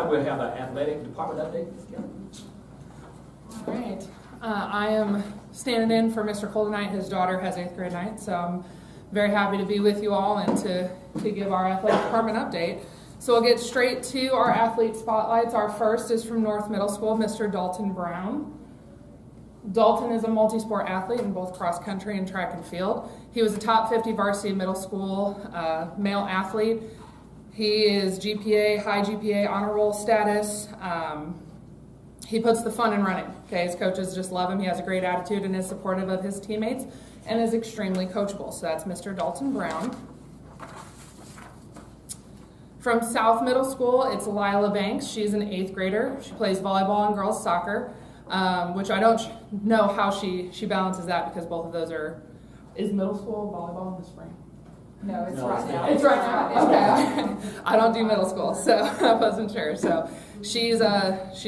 time, we'll have an athletic department update. Yeah. All right. I am standing in for Mr. Coldenite. His daughter has 8th grade night, so I'm very happy to be with you all and to give our athletic department update. So we'll get straight to our athlete spotlights. Our first is from North Middle School, Mr. Dalton Brown. Dalton is a multi-sport athlete in both cross country and track and field. He was a top 50 varsity middle school male athlete. He is GPA, high GPA, honor roll status. He puts the fun in running. Okay, his coaches just love him. He has a great attitude and is supportive of his teammates and is extremely coachable. So that's Mr. Dalton Brown. From South Middle School, it's Lila Banks. She's an 8th grader. She plays volleyball and girls soccer, which I don't know how she balances that because both of those are. Is middle school volleyball in the spring? No, it's right now. It's right now. Okay. I don't do middle school, so I wasn't sure. So she's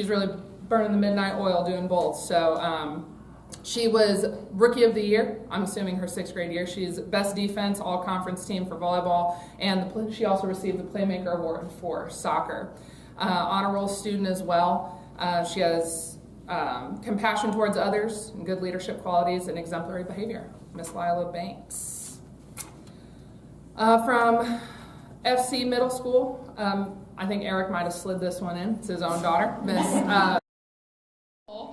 really burning the midnight oil doing both. So she was Rookie of the Year. I'm assuming her 6th grade year. She's best defense, all conference team for volleyball, and she also received the Playmaker Award for soccer. Honor roll student as well. She has compassion towards others, and good leadership qualities, and exemplary behavior. Miss Lila Banks. From FC Middle School, I think Eric might have slid this one in. It's his own daughter, Miss.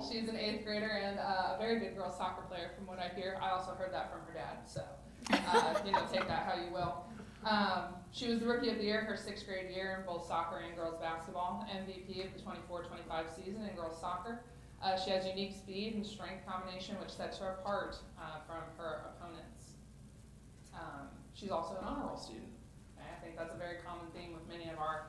She's an 8th grader and a very good girls soccer player, from what I hear. I also heard that from her dad, so take that how you will. She was the Rookie of the Year her 6th grade year in both soccer and girls basketball, MVP of the 24-25 season in girls soccer. She has unique speed and strength combination, which sets her apart from her opponents. She's also an honor roll student. Okay? I think that's a very common theme with many of our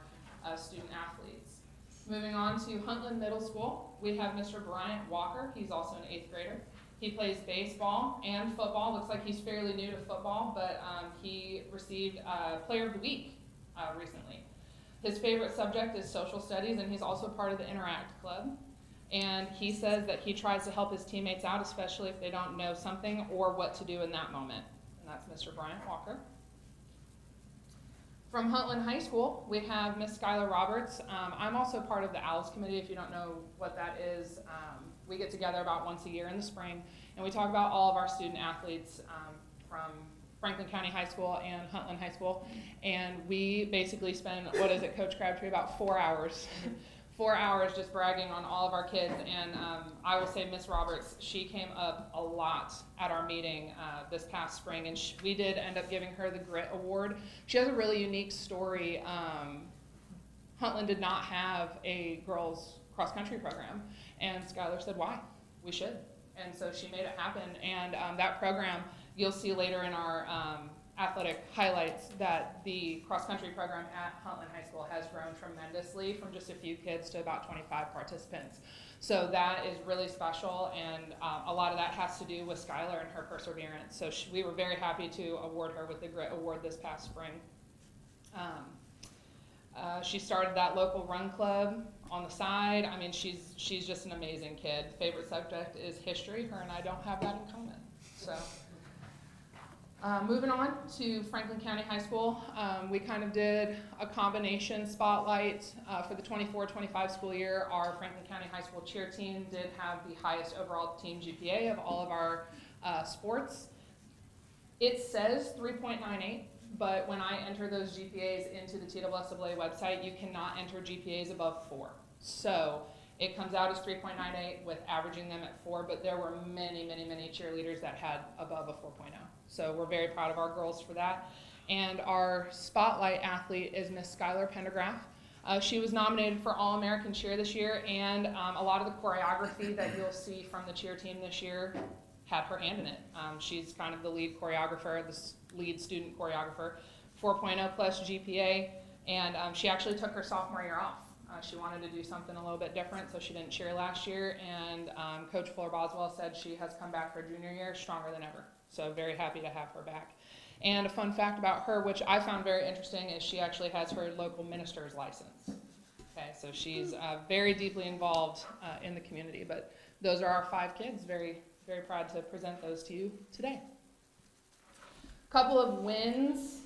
student athletes. Moving on to Huntland Middle School, we have Mr. Bryant Walker. He's also an 8th grader. He plays baseball and football. Looks like he's fairly new to football, but he received Player of the Week recently. His favorite subject is social studies, and he's also part of the Interact Club. And he says that he tries to help his teammates out, especially if they don't know something or what to do in that moment. And that's Mr. Bryant Walker. From Huntland High School, we have Miss Skylar Roberts. I'm also part of the OWLS committee, if you don't know what that is. We get together about once a year in the spring, and we talk about all of our student athletes from Franklin County High School and Huntland High School. And we basically spend, what is it, Coach Crabtree, about 4 hours 4 hours just bragging on all of our kids, and I will say Miss Roberts, she came up a lot at our meeting this past spring, and we did end up giving her the Grit Award. She has a really unique story. Huntland did not have a girls cross-country program, and Skylar said, why? We should. And so she made it happen, and that program, you'll see later in our athletic highlights that the cross-country program at Huntland High School has grown tremendously from just a few kids to about 25 participants. So that is really special, and a lot of that has to do with Skylar and her perseverance. So we were very happy to award her with the Grit Award this past spring. She started that local run club on the side. I mean, she's just an amazing kid. Favorite subject is history. Her and I don't have that in common. So. Moving on to Franklin County High School, we kind of did a combination spotlight for the 24-25 school year. Our Franklin County High School cheer team did have the highest overall team GPA of all of our sports. It says 3.98, but when I enter those GPAs into the TSSAA website, you cannot enter GPAs above 4. So it comes out as 3.98 with averaging them at 4, but there were many, many, many cheerleaders that had above a 4.0. So we're very proud of our girls for that. And our spotlight athlete is Miss Skylar Pendergraph. She was nominated for All-American Cheer this year, and a lot of the choreography that you'll see from the cheer team this year had her hand in it. She's kind of the lead choreographer, the lead student choreographer, 4.0 plus GPA, and she actually took her sophomore year off. She wanted to do something a little bit different, so she didn't cheer last year, and Coach Fuller Boswell said she has come back her junior year stronger than ever. So very happy to have her back. And a fun fact about her, which I found very interesting, is she actually has her local minister's license. Okay, so she's very deeply involved in the community. But those are our 5 kids. Very, very proud to present those to you today. Couple of wins,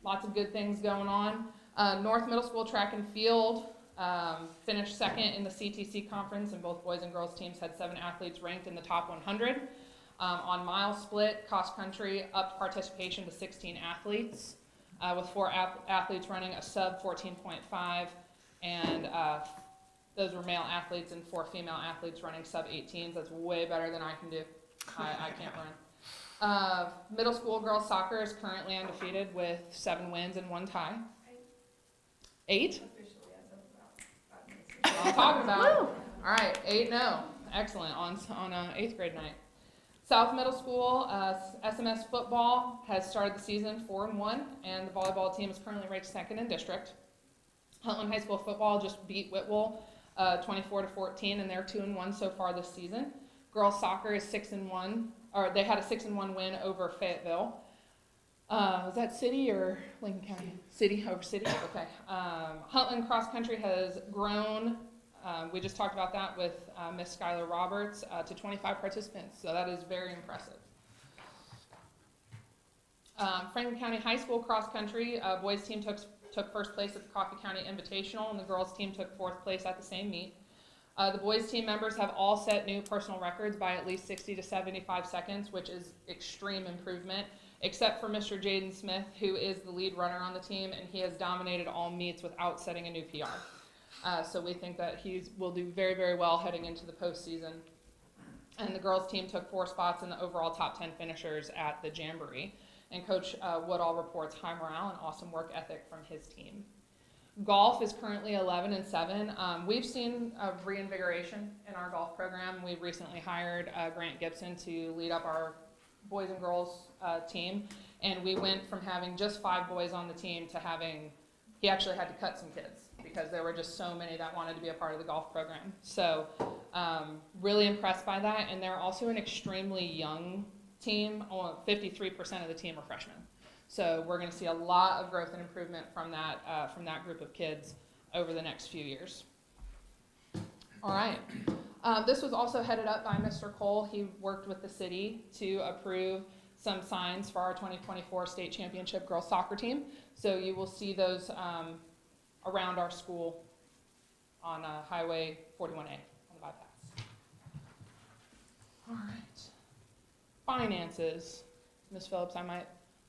lots of good things going on. North Middle School track and field Finished second in the CTC conference, and both boys and girls teams had 7 athletes ranked in the top 100. On mile split, cross country upped participation to 16 athletes, with 4 athletes running a sub 14.5, and those were male athletes and 4 female athletes running sub 18s. That's way better than I can do. I can't run. Middle school girls soccer is currently undefeated with 7 wins and 1 tie. 8? I'm talking about. All right, 8-0. Excellent on 8th grade night. South Middle School SMS football has started the season 4-1, and the volleyball team is currently ranked 2nd in district. Huntland High School football just beat Whitwell 24-14, and they're 2-1 so far this season. Girls soccer is 6-1, or they had a 6-1 win over Fayetteville. Was that City or Lincoln County? City over City. Okay. Huntland cross country has grown. We just talked about that with Miss Skylar Roberts to 25 participants, so that is very impressive. Franklin County High School cross country, boys team took first place at the Coffee County Invitational, and the girls team took 4th place at the same meet. The boys team members have all set new personal records by at least 60 to 75 seconds, which is extreme improvement, except for Mr. Jaden Smith, who is the lead runner on the team, and he has dominated all meets without setting a new PR. So we think that he will do very, very well heading into the postseason. And the girls team took 4 spots in the overall top 10 finishers at the Jamboree. And Coach Woodall reports high morale and awesome work ethic from his team. Golf is currently 11-7. We've seen a reinvigoration in our golf program. We've recently hired Grant Gibson to lead up our boys and girls team. And we went from having just 5 boys on the team to having, he actually had to cut some kids, because there were just so many that wanted to be a part of the golf program. So really impressed by that. And they're also an extremely young team. 53% of the team are freshmen. So we're going to see a lot of growth and improvement from that group of kids over the next few years. All right. This was also headed up by Mr. Cole. He worked with the city to approve some signs for our 2024 state championship girls soccer team. So you will see those around our school on Highway 41A on the bypass. All right. Finances. Ms. Phillips, I might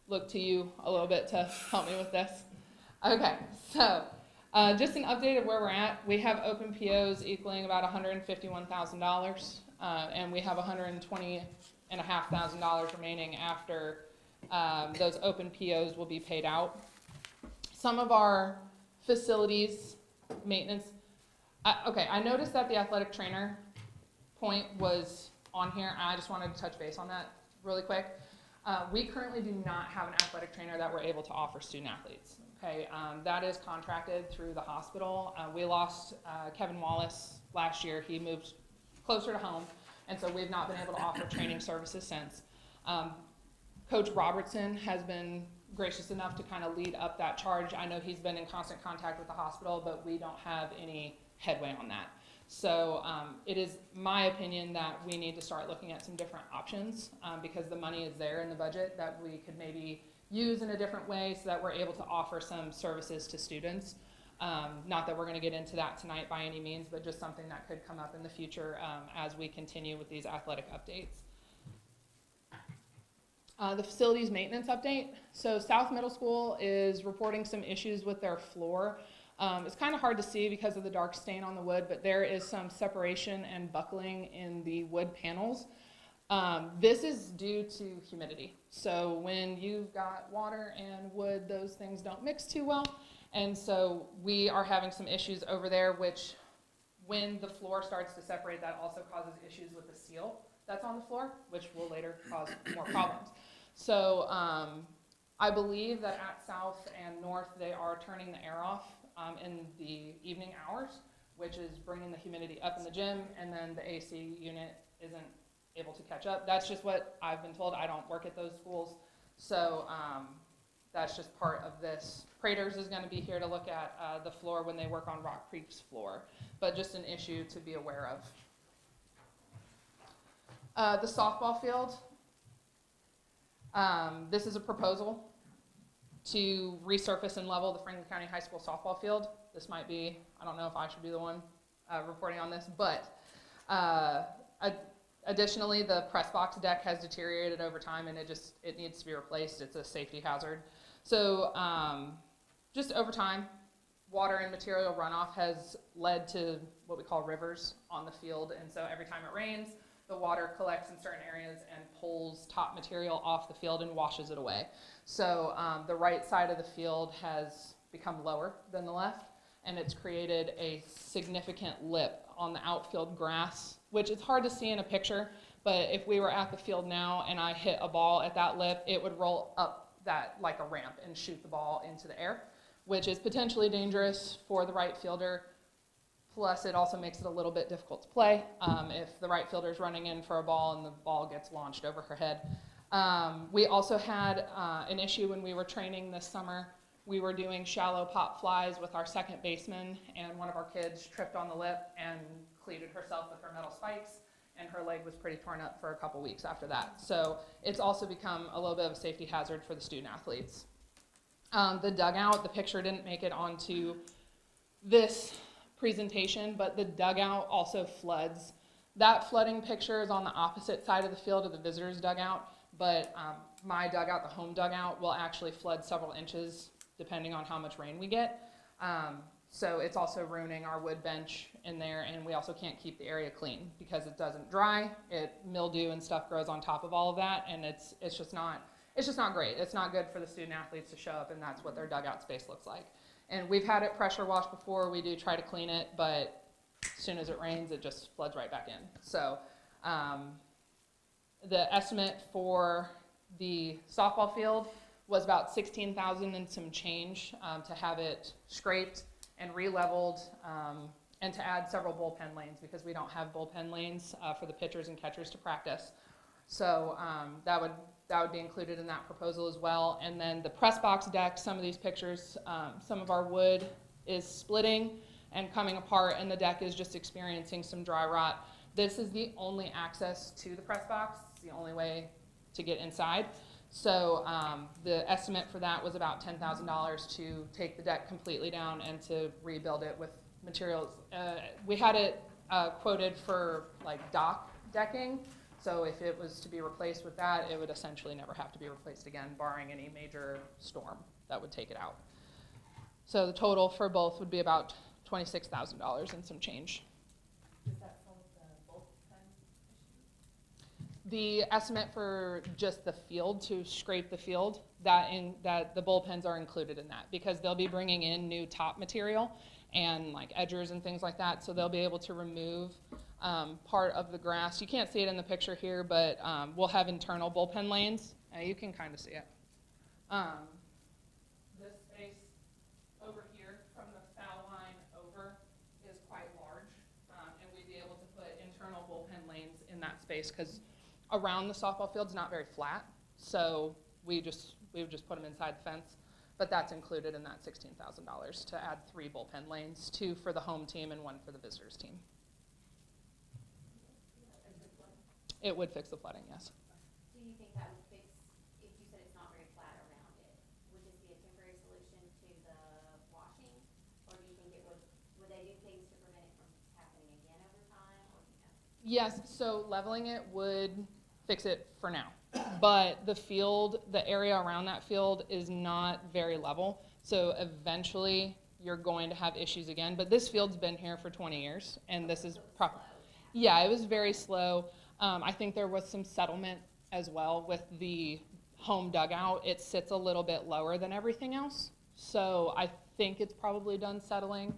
look to you a little bit to help me with this. Okay, so just an update of where we're at. We have open POs equaling about $151,000, and we have $120,500 remaining after those open POs will be paid out. Some of our facilities maintenance. I noticed that the athletic trainer point was on here. I just wanted to touch base on that really quick. We currently do not have an athletic trainer that we're able to offer student athletes. Okay, that is contracted through the hospital. We lost Kevin Wallace last year. He moved closer to home, and so we've not been able to offer training services since. Coach Robertson has been gracious enough to kind of lead up that charge. I know he's been in constant contact with the hospital, but we don't have any headway on that. So it is my opinion that we need to start looking at some different options because the money is there in the budget that we could maybe use in a different way so that we're able to offer some services to students. Not that we're going to get into that tonight by any means, but just something that could come up in the future as we continue with these athletic updates. The facilities maintenance update. So South Middle School is reporting some issues with their floor. It's kind of hard to see because of the dark stain on the wood, but there is some separation and buckling in the wood panels. This is due to humidity. So when you've got water and wood, those things don't mix too well. And so we are having some issues over there, which when the floor starts to separate, that also causes issues with the seal that's on the floor, which will later cause more problems. So I believe that at South and North, they are turning the air off in the evening hours, which is bringing the humidity up in the gym, and then the AC unit isn't able to catch up. That's just what I've been told. I don't work at those schools, so that's just part of this. Praters is going to be here to look at the floor when they work on Rock Creek's floor, but just an issue to be aware of. The softball field. This is a proposal. to resurface and level the Franklin County High School softball field. This might be, I don't know if I should be the one reporting on this, but additionally, the press box deck has deteriorated over time, and it needs to be replaced. It's a safety hazard. So just over time, water and material runoff has led to what we call rivers on the field, and so every time it rains, the water collects in certain areas and pulls top material off the field and washes it away. So the right side of the field has become lower than the left, and it's created a significant lip on the outfield grass, which is hard to see in a picture, but if we were at the field now and I hit a ball at that lip, it would roll up that like a ramp and shoot the ball into the air, which is potentially dangerous for the right fielder. Plus, it also makes it a little bit difficult to play if the right fielder is running in for a ball and the ball gets launched over her head. We also had an issue when we were training this summer. We were doing shallow pop flies with our second baseman, and one of our kids tripped on the lip and cleated herself with her metal spikes, and her leg was pretty torn up for a couple weeks after that. So it's also become a little bit of a safety hazard for the student athletes. The dugout, the picture didn't make it onto this presentation, but the dugout also floods. That flooding picture is on the opposite side of the field of the visitors' dugout, but my dugout, the home dugout, will actually flood several inches depending on how much rain we get. So it's also ruining our wood bench in there, and we also can't keep the area clean because it doesn't dry. Mildew and stuff grows on top of all of that, and it's just not great. It's not good for the student athletes to show up, and that's what their dugout space looks like. And we've had it pressure washed before. We do try to clean it, but as soon as it rains, it just floods right back in. So the estimate for the softball field was about $16,000 and some change to have it scraped and re-leveled and to add several bullpen lanes because we don't have bullpen lanes for the pitchers and catchers to practice. So that would be included in that proposal as well. And then the press box deck, some of these pictures, some of our wood is splitting and coming apart, and the deck is just experiencing some dry rot. This is the only access to the press box. It's the only way to get inside. So the estimate for that was about $10,000 to take the deck completely down and to rebuild it with materials. We had it quoted for like dock decking. So if it was to be replaced with that, it would essentially never have to be replaced again, barring any major storm that would take it out. So the total for both would be about $26,000 and some change. Does that solve the bullpen issue? The estimate for just the field, to scrape the field, that the bullpens are included in that because they'll be bringing in new top material and like edgers and things like that, so they'll be able to remove part of the grass. You can't see it in the picture here, but we'll have internal bullpen lanes. You can kind of see it. This space over here from the foul line over is quite large, and we'd be able to put internal bullpen lanes in that space because around the softball field's not very flat, so we would just put them inside the fence. But that's included in that $16,000 to add 3 bullpen lanes, 2 for the home team and 1 for the visitors team. It would fix the flooding, yes. Do you think that would fix, if you said it's not very flat around it, would this be a temporary solution to the washing? Or do you think would they do things to prevent it from happening again over time? Or, you know? Yes, so leveling it would fix it for now. But the field, the area around that field is not very level. So eventually you're going to have issues again. But this field's been here for 20 years, and this is proper. Yeah, it was very slow. I think there was some settlement as well with the home dugout. It sits a little bit lower than everything else. So I think it's probably done settling.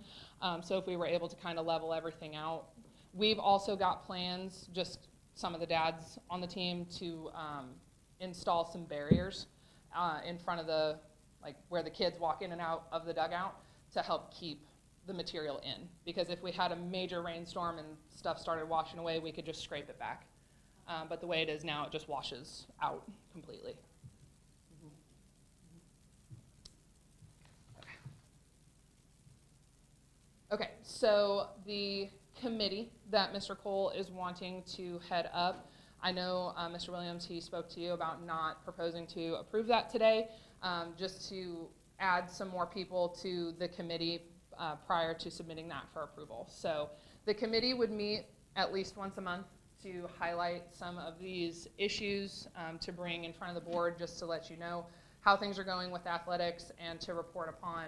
So if we were able to kind of level everything out. We've also got plans, just some of the dads on the team, to install some barriers in front of the, like where the kids walk in and out of the dugout to help keep the material in. Because if we had a major rainstorm and stuff started washing away, we could just scrape it back. But the way it is now, it just washes out completely. Okay, so the committee that Mr. Cole is wanting to head up, I know Mr. Williams, he spoke to you about not proposing to approve that today. just to add some more people to the committee prior to submitting that for approval. So the committee would meet at least once a month to highlight some of these issues, to bring in front of the board just to let you know how things are going with athletics and to report upon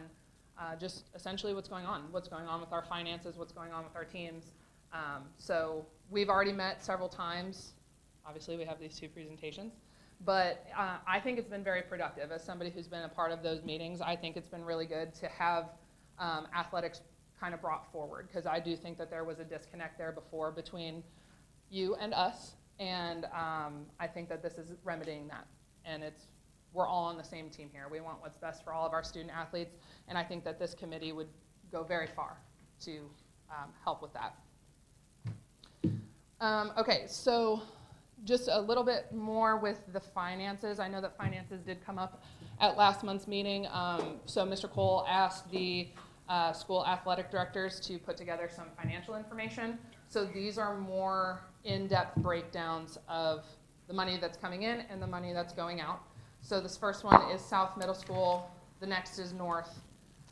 just essentially what's going on with our finances, what's going on with our teams. So we've already met several times. Obviously, we have these 2 presentations. But I think it's been very productive. As somebody who's been a part of those meetings, I think it's been really good to have athletics kind of brought forward, because I do think that there was a disconnect there before between you and us, and I think that this is remedying that. And we're all on the same team here. We want what's best for all of our student athletes, and I think that this committee would go very far to help with that. Okay, so just a little bit more with the finances. I know that finances did come up at last month's meeting. So Mr. Cole asked the school athletic directors to put together some financial information. So these are more in-depth breakdowns of the money that's coming in and the money that's going out. So this first one is South Middle School. The next is North.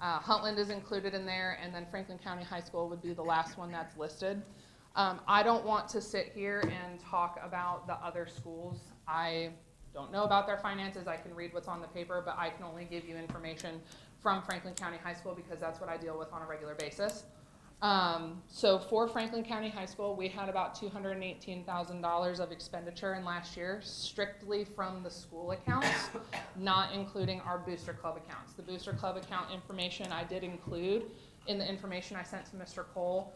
Huntland is included in there, and then Franklin County High School would be the last one that's listed. I don't want to sit here and talk about the other schools. I don't know about their finances. I can read what's on the paper, but I can only give you information from Franklin County High School because that's what I deal with on a regular basis. So for Franklin County High School, we had about $218,000 of expenditure in last year, strictly from the school accounts, not including our Booster Club accounts. The Booster Club account information I did include in the information I sent to Mr. Cole.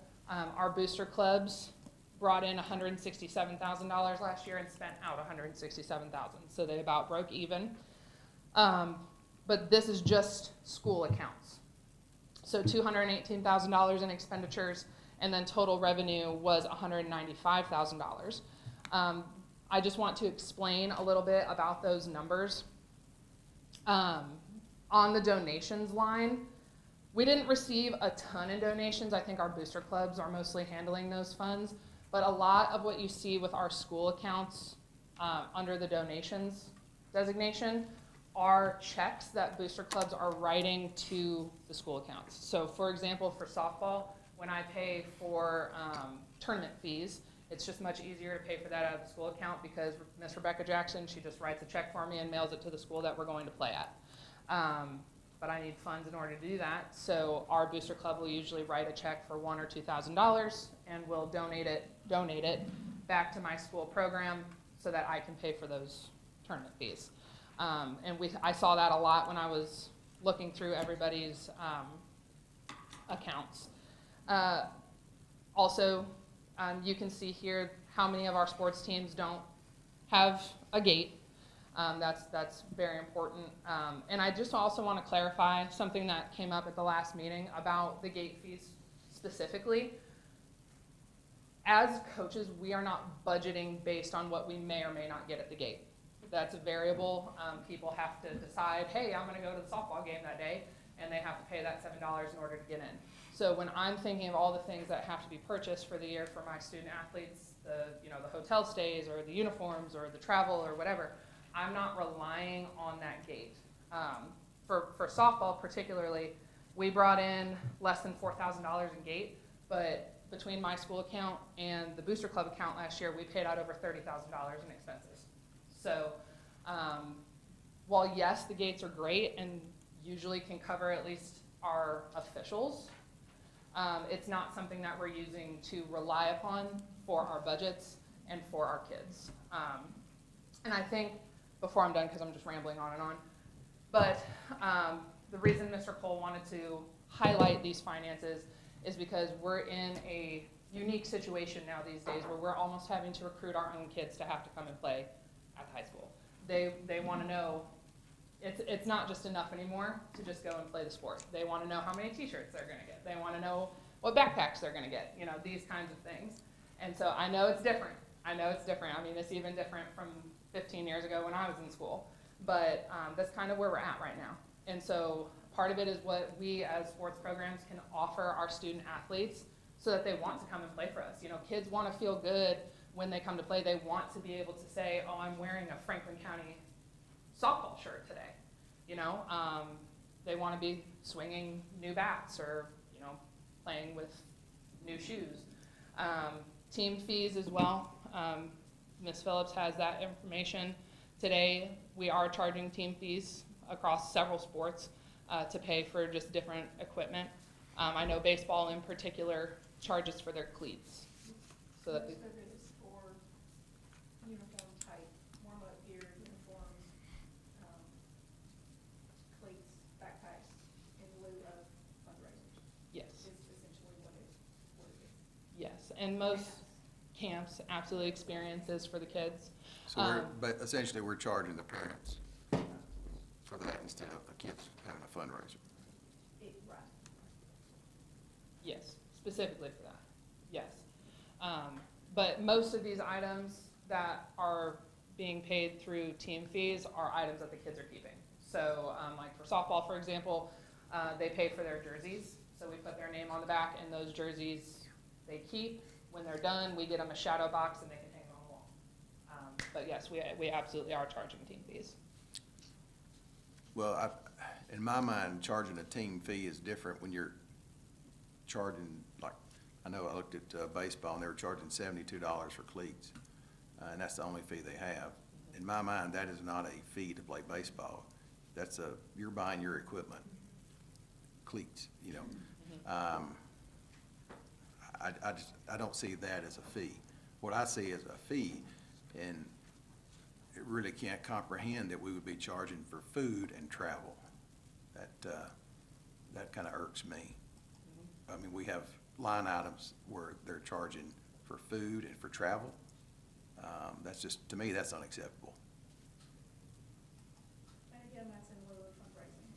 Our booster clubs brought in $167,000 last year and spent out $167,000, so they about broke even. But this is just school accounts. So $218,000 in expenditures, and then total revenue was $195,000. I just want to explain a little bit about those numbers. On the donations line, we didn't receive a ton in donations. I think our booster clubs are mostly handling those funds, but a lot of what you see with our school accounts under the donations designation are checks that booster clubs are writing to the school accounts. So for example, for softball, when I pay for tournament fees, it's just much easier to pay for that out of the school account because Miss Rebecca Jackson, she just writes a check for me and mails it to the school that we're going to play at. But I need funds in order to do that. So our booster club will usually write a check for $1,000 or $2,000 and will donate it back to my school program so that I can pay for those tournament fees. I saw that a lot when I was looking through everybody's accounts. Also, you can see here how many of our sports teams don't have a gate. That's very important. And I just also want to clarify something that came up at the last meeting about the gate fees specifically. As coaches, we are not budgeting based on what we may or may not get at the gate. That's a variable. People have to decide, hey, I'm going to go to the softball game that day, and they have to pay that $7 in order to get in. So when I'm thinking of all the things that have to be purchased for the year for my student athletes, the hotel stays or the uniforms or the travel or whatever, I'm not relying on that gate. For softball particularly, we brought in less than $4,000 in gate, but between my school account and the Booster Club account last year, we paid out over $30,000 in expenses. So while yes, the gates are great and usually can cover at least our officials, it's not something that we're using to rely upon for our budgets and for our kids. And I think, before I'm done, because I'm just rambling on and on, but the reason Mr. Cole wanted to highlight these finances is because we're in a unique situation now these days where we're almost having to recruit our own kids to have to come and play at the high school. They want to know, it's not just enough anymore to just go and play the sport. They want to know how many t-shirts they're going to get. They want to know what backpacks they're going to get, these kinds of things. And so I know it's different. I mean, it's even different from 15 years ago when I was in school. But that's kind of where we're at right now. And so part of it is what we as sports programs can offer our student athletes so that they want to come and play for us. Kids want to feel good when they come to play. They want to be able to say, oh, I'm wearing a Franklin County softball shirt today. You know, they want to be swinging new bats or, you know, playing with new shoes. Team fees as well. Ms. Phillips has that information. Today, we are charging team fees across several sports to pay for just different equipment. I know baseball in particular charges for their cleats. So that Most of it is for uniform type, warm-up gear, uniforms, cleats, backpacks, in lieu of fundraisers. yes, Is essentially what it is. yes, and most camps absolutely experiences for the kids. So but essentially, we're charging the parents for that instead of the kids having a fundraiser. Right. Yes, specifically for that, yes. But most of these items that are being paid through team fees are items that the kids are keeping. So like for softball, for example, they pay for their jerseys. So we put their name on the back, and those jerseys they keep. When they're done, we get them a shadow box and they can hang on the wall. But yes, we absolutely are charging team fees. Well, in my mind, charging a team fee is different when you're charging, like, I know I looked at baseball and they were charging $72 for cleats, and that's the only fee they have. In my mind, that is not a fee to play baseball. You're buying your equipment, cleats, you know. I don't see that as a fee. What I see as a fee, and it really can't comprehend that we would be charging for food and travel. That kind of irks me. I mean, we have line items where they're charging for food and for travel. That's just, to me, that's unacceptable. And again, that's in lieu of fundraising,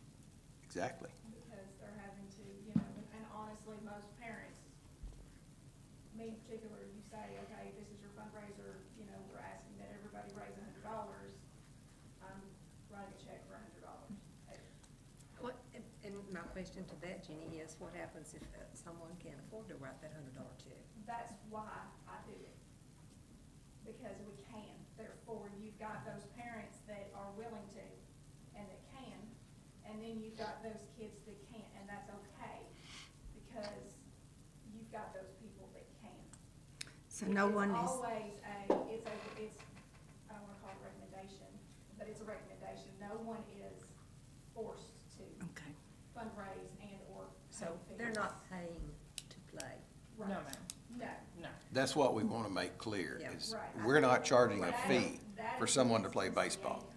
Exactly. because they're having to, you know, and honestly, most parents, me in particular, you say, okay, this is your fundraiser, you know, we're asking that everybody raise $100, I'm writing a check for $100. What, and my question to that, Jenny, is what happens if someone can't afford to write that $100 check? That's why I do it, because we can. Therefore, you've got those parents that are willing to and that can, and then you've got those kids that can't, and that's okay, because you've got those people that can. So no one It's is, always it's, I don't wanna call it recommendation, but it's a recommendation. No one is forced to okay, fundraise and or so pay they're fees. not paying to play. Right. No, ma'am. No. No. That's what we want to make clear, Yeah. is Right. we're not charging a That fee that for is someone to play CCA baseball. code.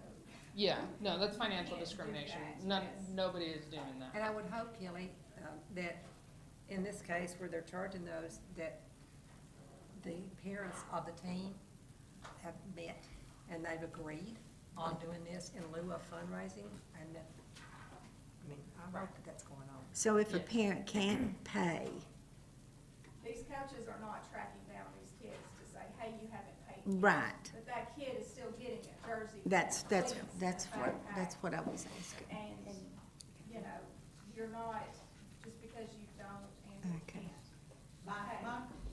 Yeah, no, that's financial Can't do discrimination. that, None, yes. nobody is doing that. And I would hope, Kelly, that in this case where they're charging those, that the parents of the team have met and they've agreed on doing this in lieu of fundraising, and that, I mean, I hope that that's going on. So if a Yes. parent can't pay, These coaches are not tracking down these kids to say, hey, you haven't paid. right, But that kid is still getting a jersey. that's cleats, that's backpack, what I was asking. And, you know, you're not, just because you don't and Okay. can't.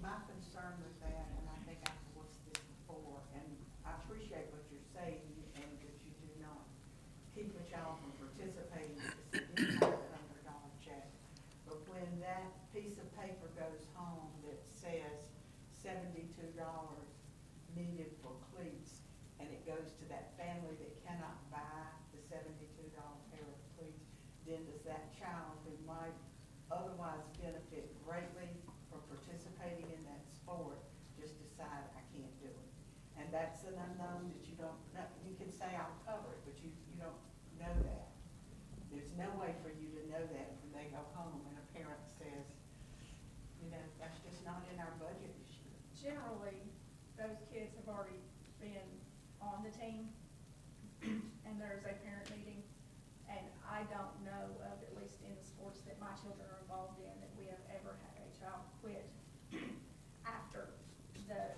My concern with that, and I think I've voiced this before, and I appreciate what you're saying, and that you do not keep a child from participating because they didn't have a $100 check. But when that piece of paper goes home that says $72 needed for cleats, and it goes to that family that cannot buy the $72 pair of cleats, then does that child who might otherwise benefit greatly from participating in that sport just decide I can't do it? And that's an unknown that you don't know. You can say I'll cover it, but you don't know that. There's no way for you to know that when they go home and a parent says, you know, that's just not in our budget this year. Generally, those kids have already been on the team, and there's a parent meeting. And I don't know of, at least in the sports that my children are involved in, that we have ever had a child quit after the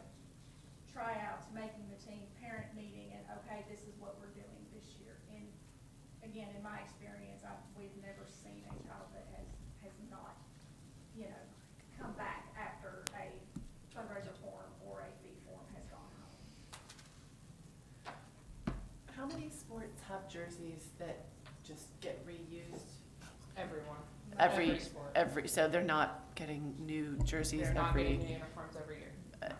tryouts, making the team, parent meeting, and okay, this is what we're doing this year. And again, in my experience, we've never seen a child that has not, you know, come back after a fundraiser form or a fee form has gone home. How many sports have jerseys that just Every sport. So they're not getting new jerseys They're not getting new every, uniforms every year.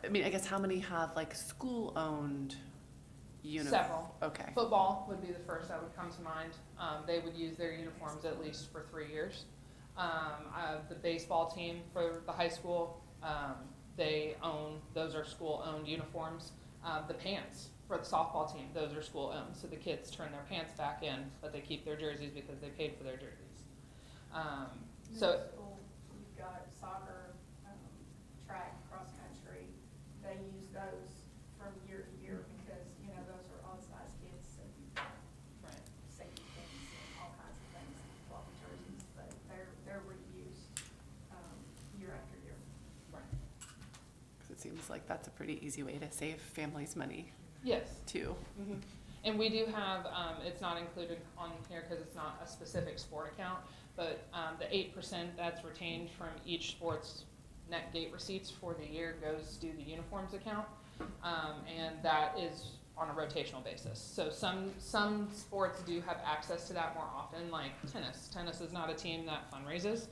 I mean, I guess how many have like school-owned uniforms? Several. Okay. Football would be the first that would come to mind. They would use their uniforms at least for 3 years. The baseball team for the high school, those are school-owned uniforms. The pants for the softball team, those are school-owned. So the kids turn their pants back in, but they keep their jerseys because they paid for their jerseys. So, Middle school, you've got soccer, track, cross-country, they use those from year to year because, you know, those are on-size kids, so you've got right. safety pins and all kinds of things, floppy jerseys, but they're reused, year after year. Right. 'Cause it seems like that's a pretty easy way to save families money Yes. too. Mhm. And we do have, it's not included on here because it's not a specific sport account, but the 8% that's retained from each sport's net gate receipts for the year goes to the uniforms account, and that is on a rotational basis. So some sports do have access to that more often, like tennis. Tennis is not a team that fundraises,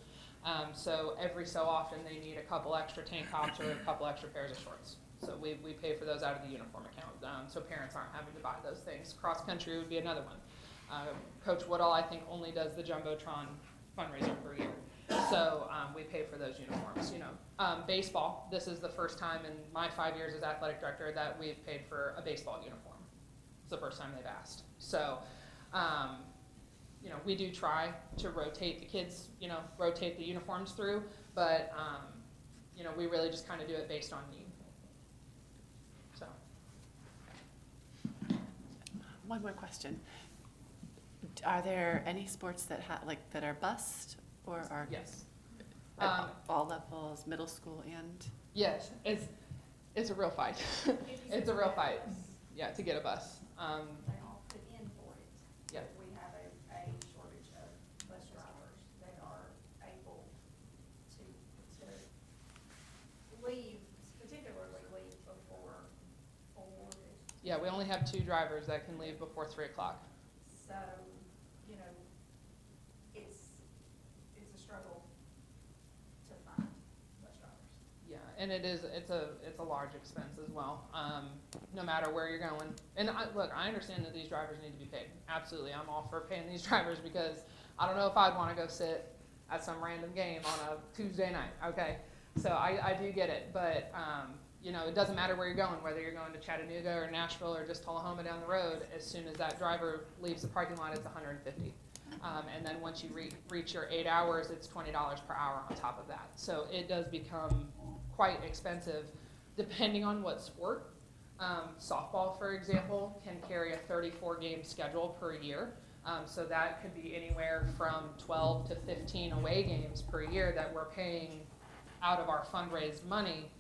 so every so often they need a couple extra tank tops or a couple extra pairs of shorts. So we pay for those out of the uniform account, so parents aren't having to buy those things. Cross country would be another one. Coach Woodall, I think, only does the Jumbotron fundraiser per year. So we pay for those uniforms, you know. Baseball, this is the first time in my 5 years as athletic director that we've paid for a baseball uniform. It's the first time they've asked. So, you know, we do try to rotate the kids, you know, rotate the uniforms through, but, you know, we really just kind of do it based on need. So. One more question. Are there any sports that that are bust or are Yes. at all levels, middle school and? Yes, it's a real fight. It's a real fight, yeah, to get a bus. They all put in for it. Yep. We have a shortage of bus drivers that are able to leave, particularly leave before 4. Yeah, we only have 2 drivers that can leave before 3 o'clock. So, you know, it's a struggle to find bus drivers. Yeah, and it's a large expense as well, no matter where you're going. And look, I understand that these drivers need to be paid. Absolutely, I'm all for paying these drivers because I don't know if I'd want to go sit at some random game on a Tuesday night, okay? So I do get it, but, you know, it doesn't matter where you're going, whether you're going to Chattanooga or Nashville or just Tullahoma down the road, as soon as that driver leaves the parking lot, it's $150. And then once you reach your 8 hours, it's $20 per hour on top of that. So it does become quite expensive depending on what sport. Softball, for example, can carry a 34-game schedule per year. So that could be anywhere from 12 to 15 away games per year that we're paying out of our fundraised money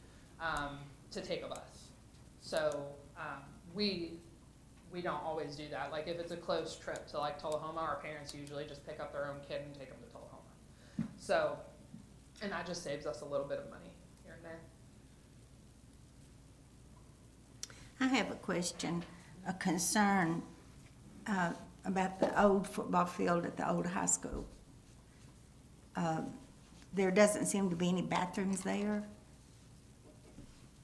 to take a bus. So we don't always do that. Like if it's a close trip to like Tullahoma, our parents usually just pick up their own kid and take them to Tullahoma. So, and that just saves us a little bit of money here and there. I have a question, a concern about the old football field at the old high school. There doesn't seem to be any bathrooms there.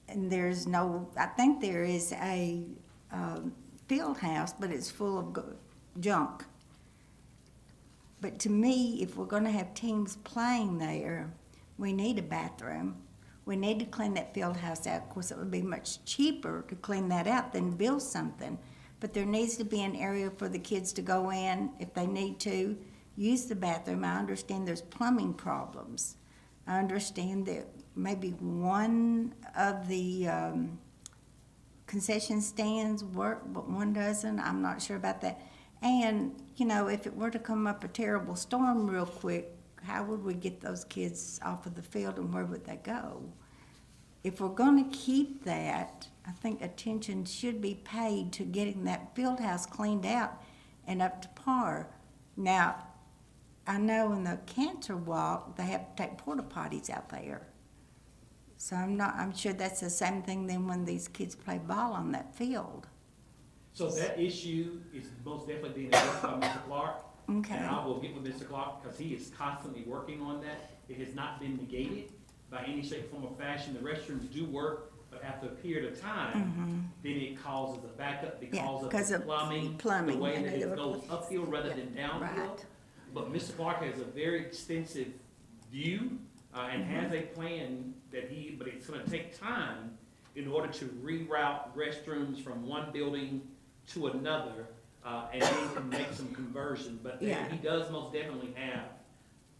And there's no, I think there is a field house, but it's full of junk. But to me, if we're gonna have teams playing there, we need a bathroom. We need to clean that field house out. Of course, it would be much cheaper to clean that out than build something. But there needs to be an area for the kids to go in if they need to use the bathroom. I understand there's plumbing problems. I understand that maybe one of the concession stands work, but one doesn't. I'm not sure about that. And, you know, if it were to come up a terrible storm real quick, how would we get those kids off of the field and where would they go? If we're going to keep that, I think attention should be paid to getting that field house cleaned out and up to par. Now, I know in the cancer walk, they have to take porta potties out there. So I'm sure that's the same thing then when these kids play ball on that field. So that issue is most definitely being addressed by Mr. Clark. Okay. And I will get with Mr. Clark, because he is constantly working on that. It has not been negated by any shape, form, or fashion. The restrooms do work, but after a period of time, then it causes a backup because because of of the plumbing, the plumbing, way and that the- it goes uphill rather than downhill. Right. But Mr. Clark has a very extensive view, and has a plan but it's gonna take time in order to reroute restrooms from one building to another, and then can make some conversion. But Yeah. he does most definitely have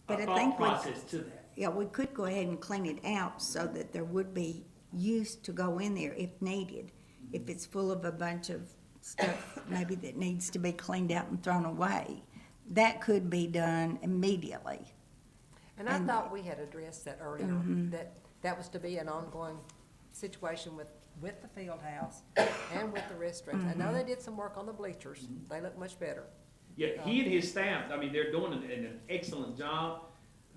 But a I thought think we- process to that. Yeah, we could go ahead and clean it out so that there would be use to go in there if needed. If it's full of a bunch of stuff maybe that needs to be cleaned out and thrown away, that could be done immediately. And I And- thought we had addressed that earlier, that was to be an ongoing situation with the field house and with the restrooms. I know they did some work on the bleachers, they look much better. Yeah, he and his staff, I mean, they're doing an excellent job,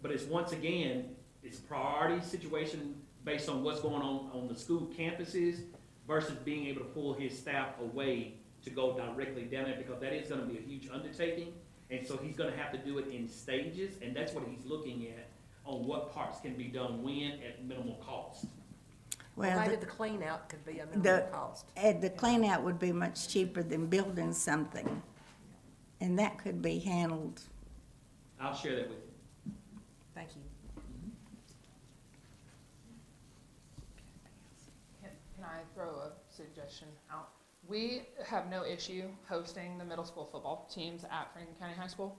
but it's, once again, it's a priority situation based on what's going on the school campuses versus being able to pull his staff away to go directly down there, because that is gonna be a huge undertaking. And so he's gonna have to do it in stages, and that's what he's looking at, on what parts can be done when at minimal cost. Well, Maybe the- the clean out could be a minimal cost. the clean out would be much cheaper than building something. And that could be handled. I'll share that with you. Thank you. Can I throw a suggestion out? We have no issue hosting the middle school football teams at Franklin County High School.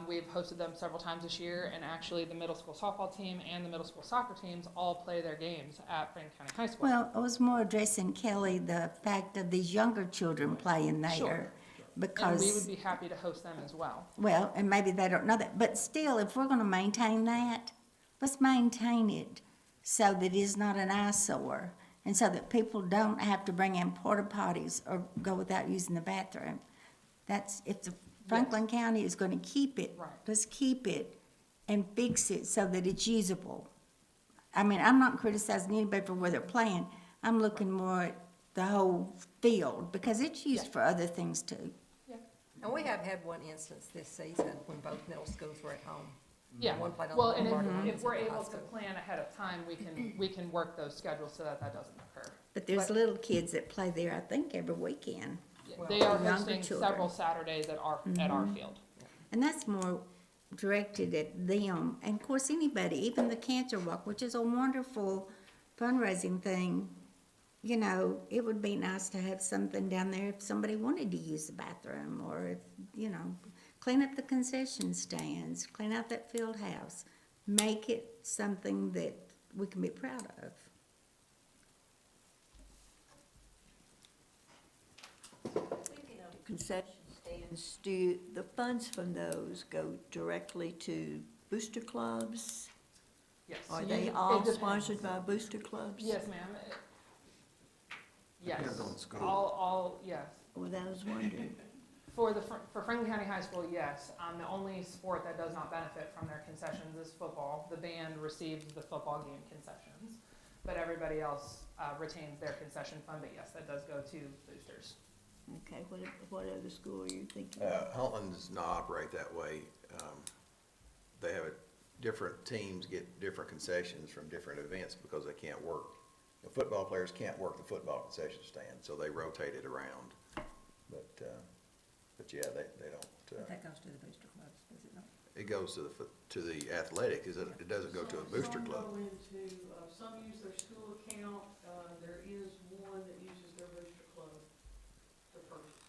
We've hosted them several times this year, and actually the middle school softball team and the middle school soccer teams all play their games at Franklin County High School. Well, I was more addressing, Kelly, the fact of these younger children playing there. Sure. Because. And we would be happy to host them as well. Well, and maybe they don't know that, but still, if we're gonna maintain that, let's maintain it so that it is not an eyesore, and so that people don't have to bring in porta potties or go without using the bathroom. That's, if the Franklin County is gonna keep it, Right. let's keep it and fix it so that it's usable. I mean, I'm not criticizing anybody for where they're playing, I'm looking more at the whole field, because it's used Yeah. for other things too. Yeah. And we have had one instance this season when both middle schools were at home. Yeah, One played on well, the and boulevard, one if was we're at the able high to school. plan ahead of time, we can work those schedules so that that doesn't occur. But there's little kids that play there, I think, every weekend. Well, They are younger hosting children. several Saturdays at our field. And that's more directed at them. And of course, anybody, even the Cancer Walk, which is a wonderful fundraising thing. You know, it would be nice to have something down there if somebody wanted to use the bathroom, or if, you know, clean up the concession stands, clean out that field house. Make it something that we can be proud of. Concession stands, do the funds from those go directly to booster clubs? Yes. Are You- they it all depends. sponsored by booster clubs? Yes, ma'am. Yes. Depends on the school. All, yes. Well, I was wondering. For Franklin County High School, yes. The only sport that does not benefit from their concessions is football. The band receives the football game concessions, but everybody else retains their concession fund. But yes, that does go to boosters. Okay, what other school are you thinking? Huntland does not operate that way. They have different teams get different concessions from different events because they can't work. The football players can't work the football concession stand, so they rotate it around. But yeah, they don't, That goes to the booster clubs, does it not? it goes to the athletic, it doesn't go to a booster club. Some go into, some use their school account, there is one that uses their booster club to purchase,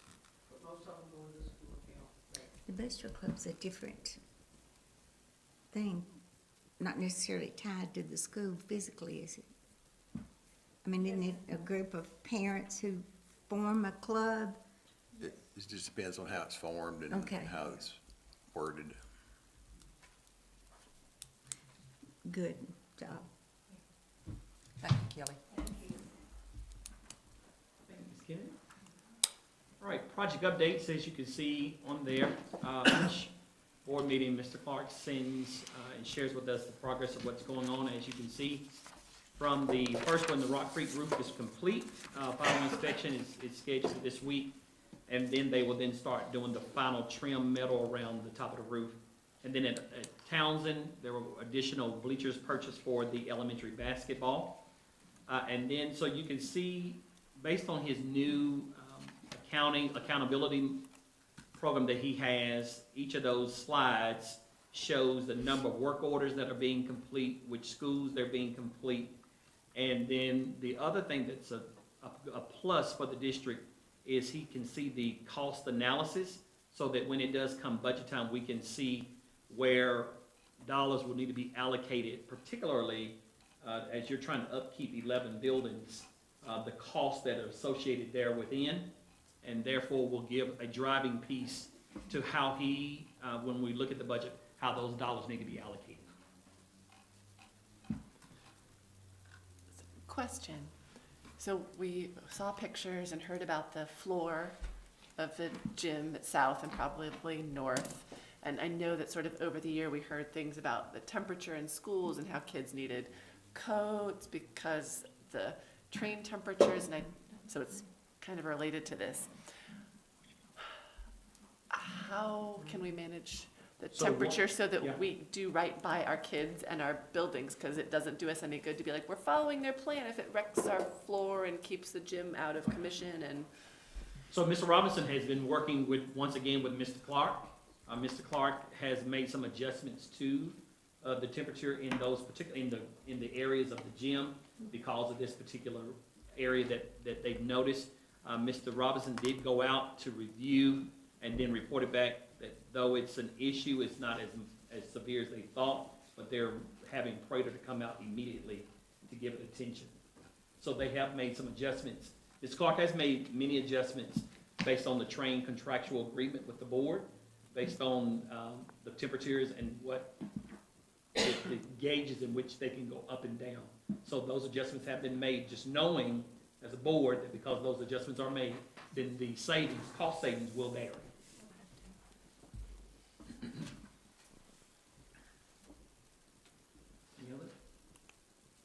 but most of them go into the school account. The booster club's a different thing, not necessarily tied to the school physically, is it? I mean, isn't it a group of parents who form a club? It just depends on how it's formed and Okay. how it's worded. Good job. Thank you, Kelly. Thank you, Ms. Kennedy. All right, project updates, as you can see on there, each board meeting, Mr. Clark sends and shares with us the progress of what's going on. As you can see, from the first one, the Rock Creek roof is complete. Final inspection is scheduled this week. and then they will then start doing the final trim metal around the top of the roof. And then at Townsend, there were additional bleachers purchased for the elementary basketball. And then, so you can see, based on his new accountability program that he has, each of those slides shows the number of work orders that are being complete, which schools they're being complete. And then the other thing that's a plus for the district is he can see the cost analysis, so that when it does come budget time, we can see where dollars will need to be allocated, particularly as you're trying to upkeep 11 buildings, the costs that are associated there within, and therefore will give a driving piece to how he, when we look at the budget, how those dollars need to be allocated. Question. So we saw pictures and heard about the floor of the gym at South and probably North. And I know that sort of over the year we heard things about the temperature in schools and how kids needed coats because the train temperatures, and so it's kind of related to this. How can we manage the temperature so that we do right by our kids and our buildings? Because it doesn't do us any good to be like, we're following their plan if it wrecks our floor and keeps the gym out of commission. And so Mr. Robinson has been working with, once again, with Mr. Clark. Mr. Clark has made some adjustments to the temperature in those particular, in the areas of the gym because of this particular area that they've noticed. Mr. Robinson did go out to review and then reported back that though it's an issue, it's not as severe as they thought, but they're having Prater to come out immediately to give it attention. So they have made some adjustments. Ms. Clark has made many adjustments based on the train contractual agreement with the board, based on the temperatures and what the gauges in which they can go up and down. So those adjustments have been made, just knowing as a board that because those adjustments are made, then the savings, cost savings will vary. Any other?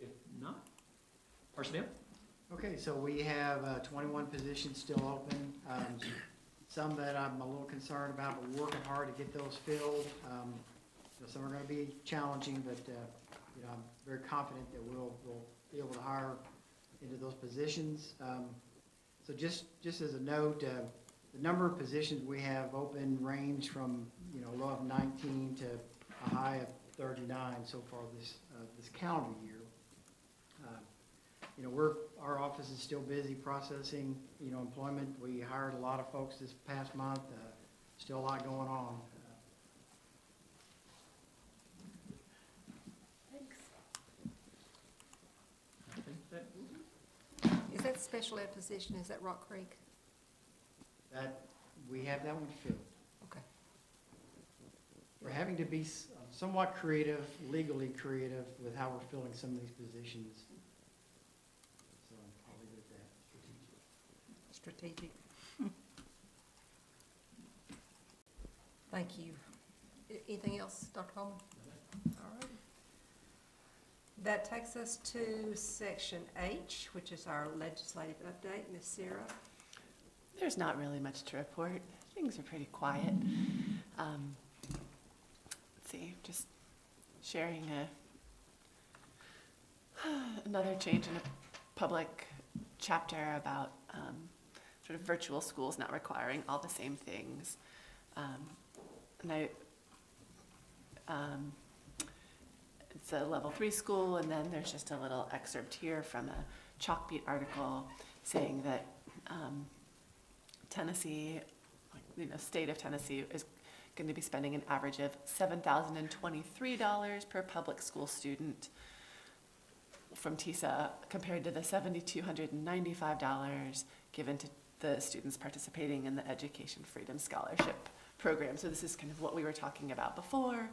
If not, personnel? Okay, so we have 21 positions still open. Some that I'm a little concerned about, but we're working hard to get those filled. Some are going to be challenging, but I'm very confident that we'll be able to hire into those positions. So just as a note, the number of positions we have open range from a low of 19 to a high of 39 so far this calendar year. Our office is still busy processing employment. We hired a lot of folks this past month. Still a lot going on. Thanks. I think that will be. Is that special ed position, is that Rock Creek? That we have that one filled. Okay. We're having to be somewhat creative, legally creative, with how we're filling some of these positions. So I'll leave it at that. Strategic. Thank you. Anything else, Dr. Coleman? All right. That takes us to section H, which is our legislative update. Ms. Sarah? there's not really much to report. Things are pretty quiet. Let's see, just sharing another change in a public chapter about sort of virtual schools not requiring all the same things. It's a level 3 school, and then there's just a little excerpt here from a Chalkbeat article saying that Tennessee, state of Tennessee is going to be spending an average of $7,023 per public school student from TISA compared to the $7,295 given to the students participating in the Education Freedom Scholarship program. So this is kind of what we were talking about before.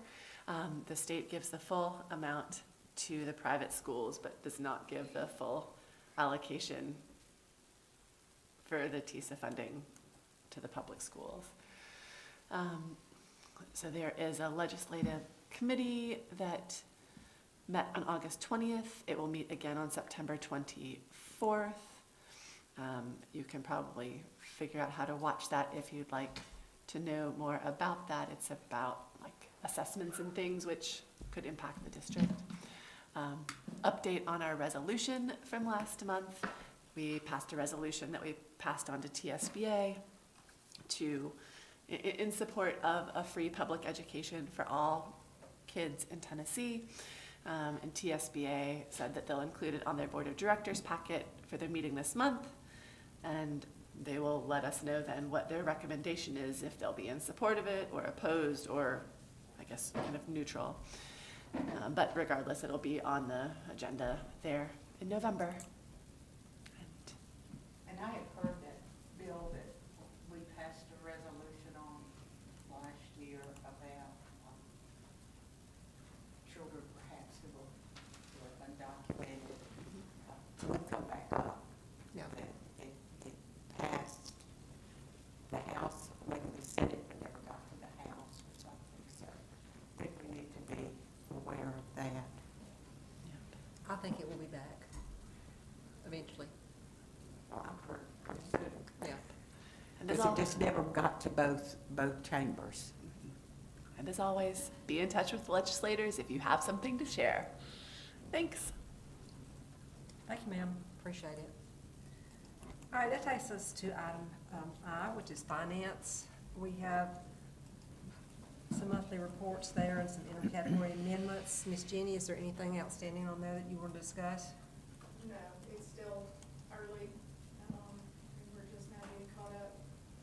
The state gives the full amount to the private schools, but does not give the full allocation for the TISA funding to the public schools. So there is a legislative committee that met on August 20th. It will meet again on September 24th. You can probably figure out how to watch that if you'd like to know more about that. It's about like assessments and things which could impact the district. Update on our resolution from last month. We passed a resolution that we passed on to TSBA in support of a free public education for all kids in Tennessee. And TSBA said that they'll include it on their board of directors packet for their meeting this month. And they will let us know then what their recommendation is, if they'll be in support of it or opposed or I guess kind of neutral. But regardless, it'll be on the agenda there in November. And I have heard that bill that we passed a resolution on last year about children perhaps who were undocumented. We'll come back up. Yeah. That it passed the House, maybe the Senate, but never got to the House or something. So I think we need to be aware of that. I think it will be back eventually. I'm pretty soon. Yeah. And as, Because it just never got to both chambers. and as always, be in touch with legislators if you have something to share. Thanks. Thank you, ma'am. Appreciate it. All right, that takes us to item I, which is finance. We have some monthly reports there and some intercategory amendments. Ms. Jenny, is there anything outstanding on there that you want to discuss? No, it's still early, and we're just now getting caught up.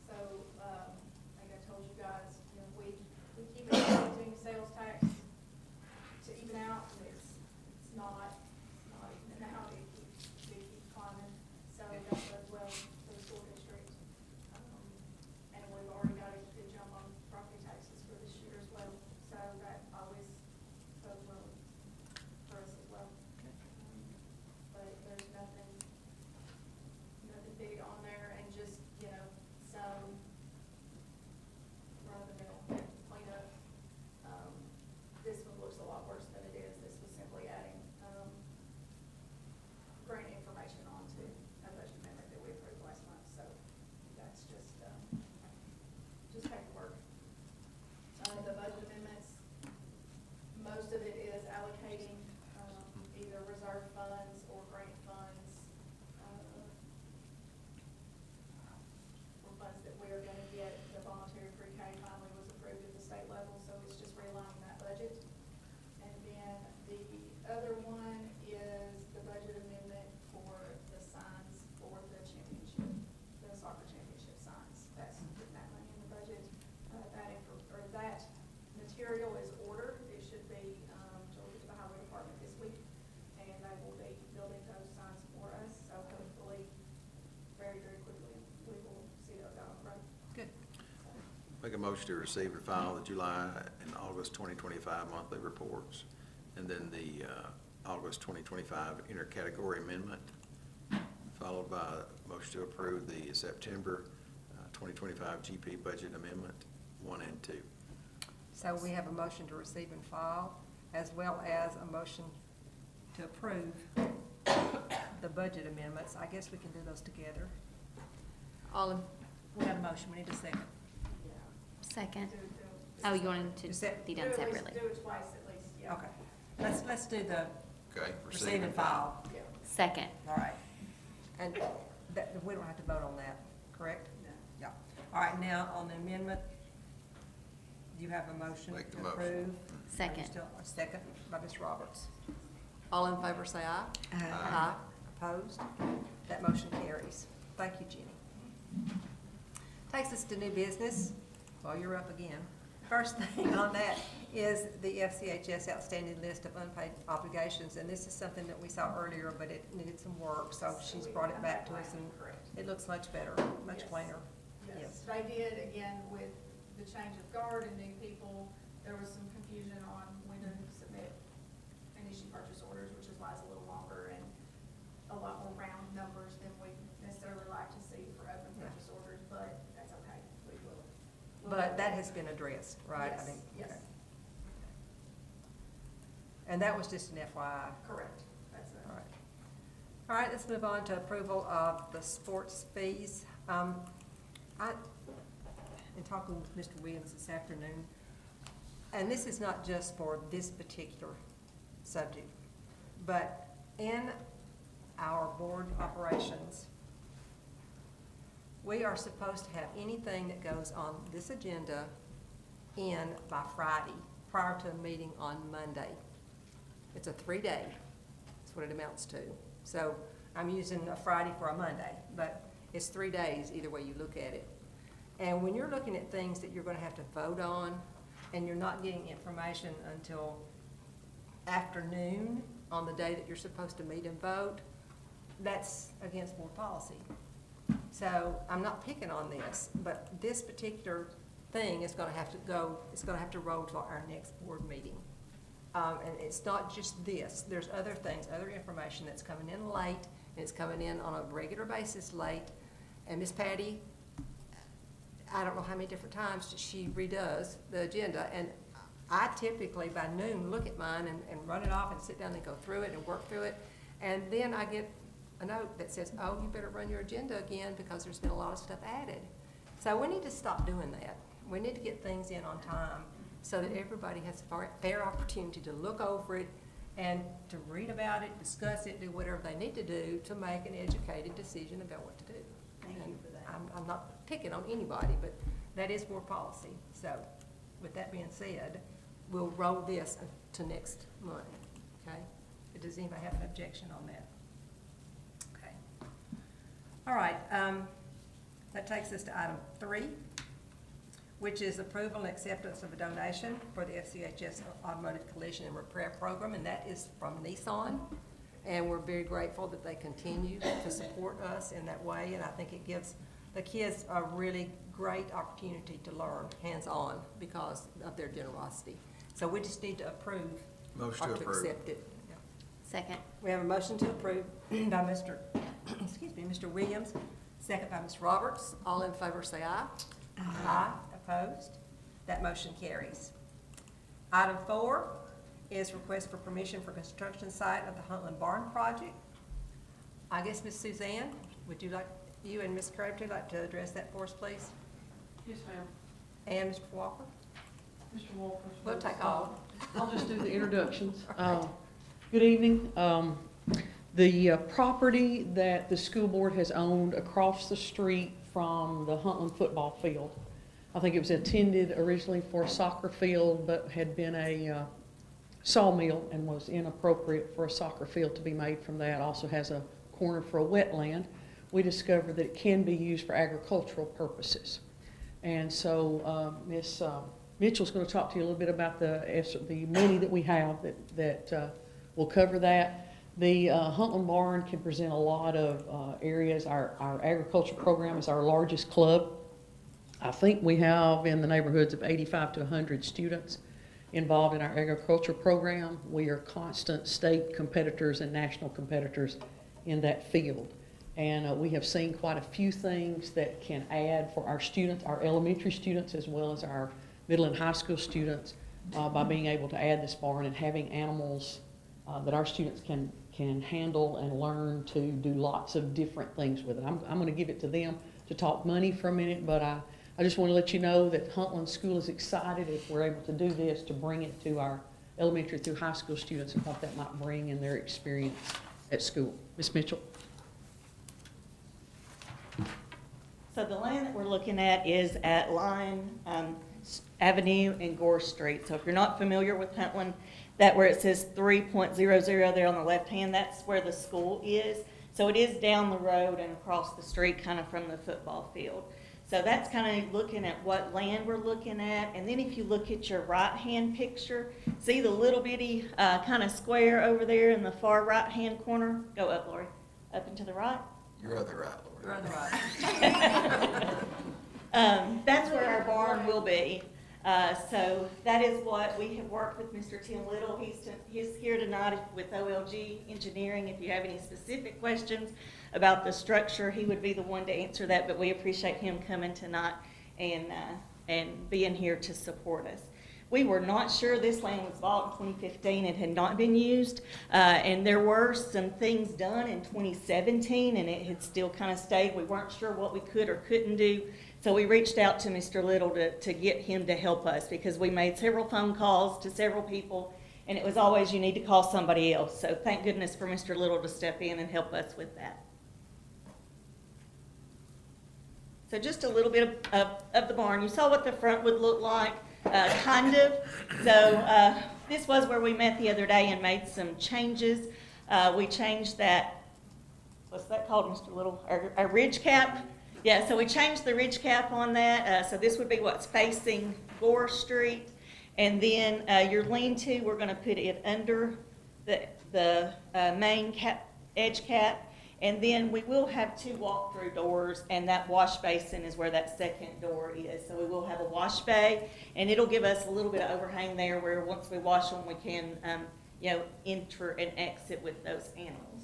So, like I told you guys, you know, we keep expecting sales tax to even out, and it's not even out, it keeps climbing. So that does well for the school district. And we've already got a good jump on property taxes for this year as well, so that always goes well for us as well. But there's nothing big on there, and just, you know, some run-of-the-mill cleanup. This one looks a lot worse than it is. This was simply adding, grant information onto a budget amendment that we approved last month, so that's just paperwork. The budget amendments, most of it is allocating, either reserve funds or grant funds, for funds that we are gonna get. The voluntary pre-K finally was approved at the state level, so it's just realigning that budget. And then the other one is the budget amendment for the signs for the championship, the soccer championship signs. That's putting that money in the budget. That material is ordered. It should be, delivered to the highway department this week, and they will be building those signs for us. So hopefully, very, very quickly, we will see those out on the road. Good. Make a motion to receive and file the July and August 2025 monthly reports, and then the August 2025 intercategory amendment, followed by a motion to approve the September 2025 GP budget amendment 1 and 2. So we have a motion to receive and file, as well as a motion to approve the budget amendments. I guess we can do those together. We have a motion, we need a second. Second. Do Oh, you want them Is to that- be do done at least- separately? Do it twice at least, yeah. Okay, let's do the Okay? receive and file. Yeah. Second. All right. And that, we don't have to vote on that, correct? No. Yeah. All right, now on the amendment, you have a motion Make the to motion. approve? Second. Are you still- a second by Ms. Roberts. All in favor, say aye. Aye. Opposed? That motion carries. Thank you, Jenny. Takes us to new business. Well, you're up again. First thing on that is the FCHS outstanding list of unpaid obligations, and this is something that we saw earlier, but it needed some work, so she's brought it back to us, and it looks much better, much Yes. cleaner. Yes, they did, again, with the change of guard and new people, there was some confusion on when to submit and issue purchase orders, which is why it's a little longer and a lot more round numbers than we necessarily like to see for open purchase orders, but that's okay, we will. But that has been addressed, right? I Yes, mean, yes. okay. And that was just an FYI. Correct, that's All right. All right, let's move on to approval of the sports fees. In talking with Mr. Williams this afternoon, and this is not just for this particular subject, but in our board operations, we are supposed to have anything that goes on this agenda in by Friday, prior to a meeting on Monday. It's a 3-day, that's what it amounts to. So I'm using a Friday for a Monday, but it's 3 days either way you look at it. And when you're looking at things that you're gonna have to vote on, and you're not getting information until afternoon on the day that you're supposed to meet and vote, that's against board policy. So I'm not picking on this, but this particular thing is gonna have to go, it's gonna have to roll to our next board meeting. And it's not just this, there's other things, other information that's coming in late, and it's coming in on a regular basis late. And Miss Patty, I don't know how many different times she redoes the agenda, and I typically by noon look at mine and run it off and sit down and go through it and work through it. And then I get a note that says, oh, you better run your agenda again because there's been a lot of stuff added. So we need to stop doing that. We need to get things in on time so that everybody has a fair opportunity to look over it and to read about it, discuss it, do whatever they need to do to make an educated decision about what to do. Thank you for that. I'm not picking on anybody, but that is board policy. So with that being said, we'll roll this to next month, okay? Does anybody have an objection on that? Okay. All right, that takes us to item 3, which is approval and acceptance of a donation for the FCHS Automotive Collision and Repair Program, and that is from Nissan. And we're very grateful that they continue to support us in that way, and I think it gives the kids a really great opportunity to learn hands-on because of their generosity. So we just need to approve Motion or to to approve. accept it. Yeah. Second. We have a motion to approve by Mr. Mr. Williams, second by Ms. Roberts. All in favor say aye. Aye. Opposed? That motion carries. Item 4 is request for permission for construction site of the Huntland Barn project. I guess, Ms. Suzanne, would you like, you and Ms. Crabtree like to address that for us, please? Yes, ma'am. And Mr. Walker? Mr. Walker. We'll take all. I'll just do the introductions. All right. Good evening. The property that the school board has owned across the street from the Huntland football field, I think it was intended originally for a soccer field, but had been a sawmill and was inappropriate for a soccer field to be made from that. Also has a corner for a wetland. We discovered that it can be used for agricultural purposes. And so Ms. Mitchell's going to talk to you a little bit about the money that we have that will cover that. The Huntland Barn can present a lot of areas. Our agriculture program is our largest club. I think we have in the neighborhoods of 85 to 100 students involved in our agriculture program. We are constant state competitors and national competitors in that field. And we have seen quite a few things that can add for our students, our elementary students, as well as our middle and high school students by being able to add this barn and having animals that our students can handle and learn to do lots of different things with it. I'm going to give it to them to talk money for a minute, but I just want to let you know that Huntland School is excited if we're able to do this, to bring it to our elementary through high school students and what that might bring in their experience at school. Ms. Mitchell. So the land that we're looking at is at Line Avenue and Gore Street. So if you're not familiar with Huntland, that where it says 3.00 there on the left hand, that's where the school is. So it is down the road and across the street kind of from the football field. So that's kind of looking at what land we're looking at. And then if you look at your right-hand picture, see the little bitty kind of square over there in the far right-hand corner? Go up, Lori. Up and to the right. Your other right, Lord. You're on the right. That's where our barn will be. So that is what we have worked with Mr. Tim Little. He's here tonight with OLG Engineering. If you have any specific questions about the structure, he would be the one to answer that, but we appreciate him coming tonight and being here to support us. We were not sure. This land was bought in 2015. It had not been used. And there were some things done in 2017, and it had still kind of stayed. We weren't sure what we could or couldn't do. So we reached out to Mr. Little to get him to help us, because we made several phone calls to several people, and it was always, you need to call somebody else. So thank goodness for Mr. Little to step in and help us with that. So just a little bit of the barn. You saw what the front would look like, kind of. So this was where we met the other day and made some changes. We changed that, what's that called, Mr. Little? Our ridge cap. Yeah, so we changed the ridge cap on that. So this would be what's facing Gore Street. And then your lean-to, we're going to put it under the main edge cap. And then we will have 2 walk-through doors, and that wash basin is where that second door is. So we will have a wash bay, and it'll give us a little bit of overhang there where once we wash them, we can, enter and exit with those animals.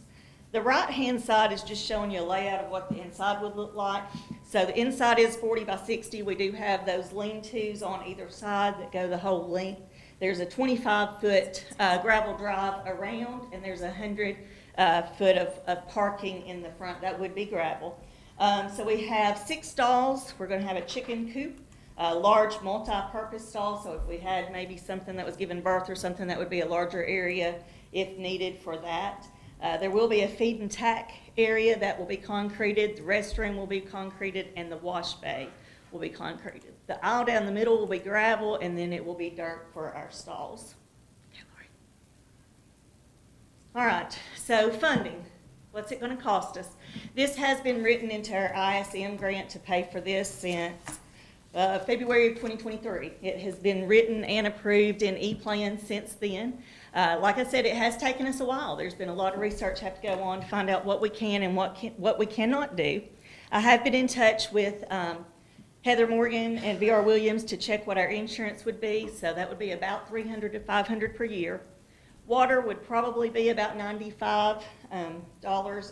The right-hand side is just showing you a layout of what the inside would look like. So the inside is 40 by 60. We do have those lean-tos on either side that go the whole length. There's a 25-foot gravel drive around, and there's 100 foot of parking in the front. That would be gravel. So we have 6 stalls. We're going to have a chicken coop, a large multi-purpose stall. So if we had maybe something that was giving birth or something, that would be a larger area if needed for that. There will be a feed and tack area that will be concreted. The restroom will be concreted, and the wash bay will be concreted. The aisle down the middle will be gravel, and then it will be dirt for our stalls. All right, so funding. What's it going to cost us? This has been written into our ISM grant to pay for this since February of 2023. It has been written and approved in E-Plan since then. Like I said, it has taken us a while. There's been a lot of research have to go on to find out what we can and what we cannot do. I have been in touch with Heather Morgan and VR Williams to check what our insurance would be. So that would be about $300 to $500 per year. Water would probably be about $95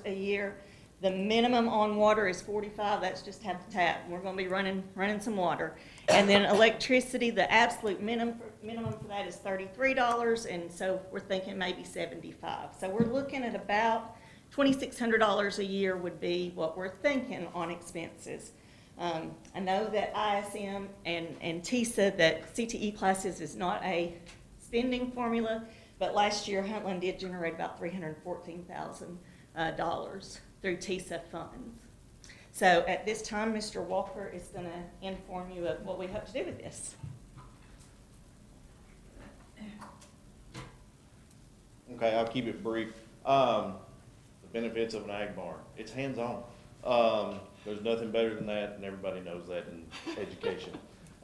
a year. The minimum on water is $45. That's just have the tap. We're going to be running some water. And then electricity, the absolute minimum for that is $33, and so we're thinking maybe $75. So we're looking at about $2,600 a year would be what we're thinking on expenses. I know that ISM and TISA, that CTE classes is not a spending formula, but last year Huntland did generate about $314,000 through TISA funds. So at this time, Mr. Walker is going to inform you of what we hope to do with this. Okay, I'll keep it brief. The benefits of an ag barn. It's hands-on. There's nothing better than that, and everybody knows that in education.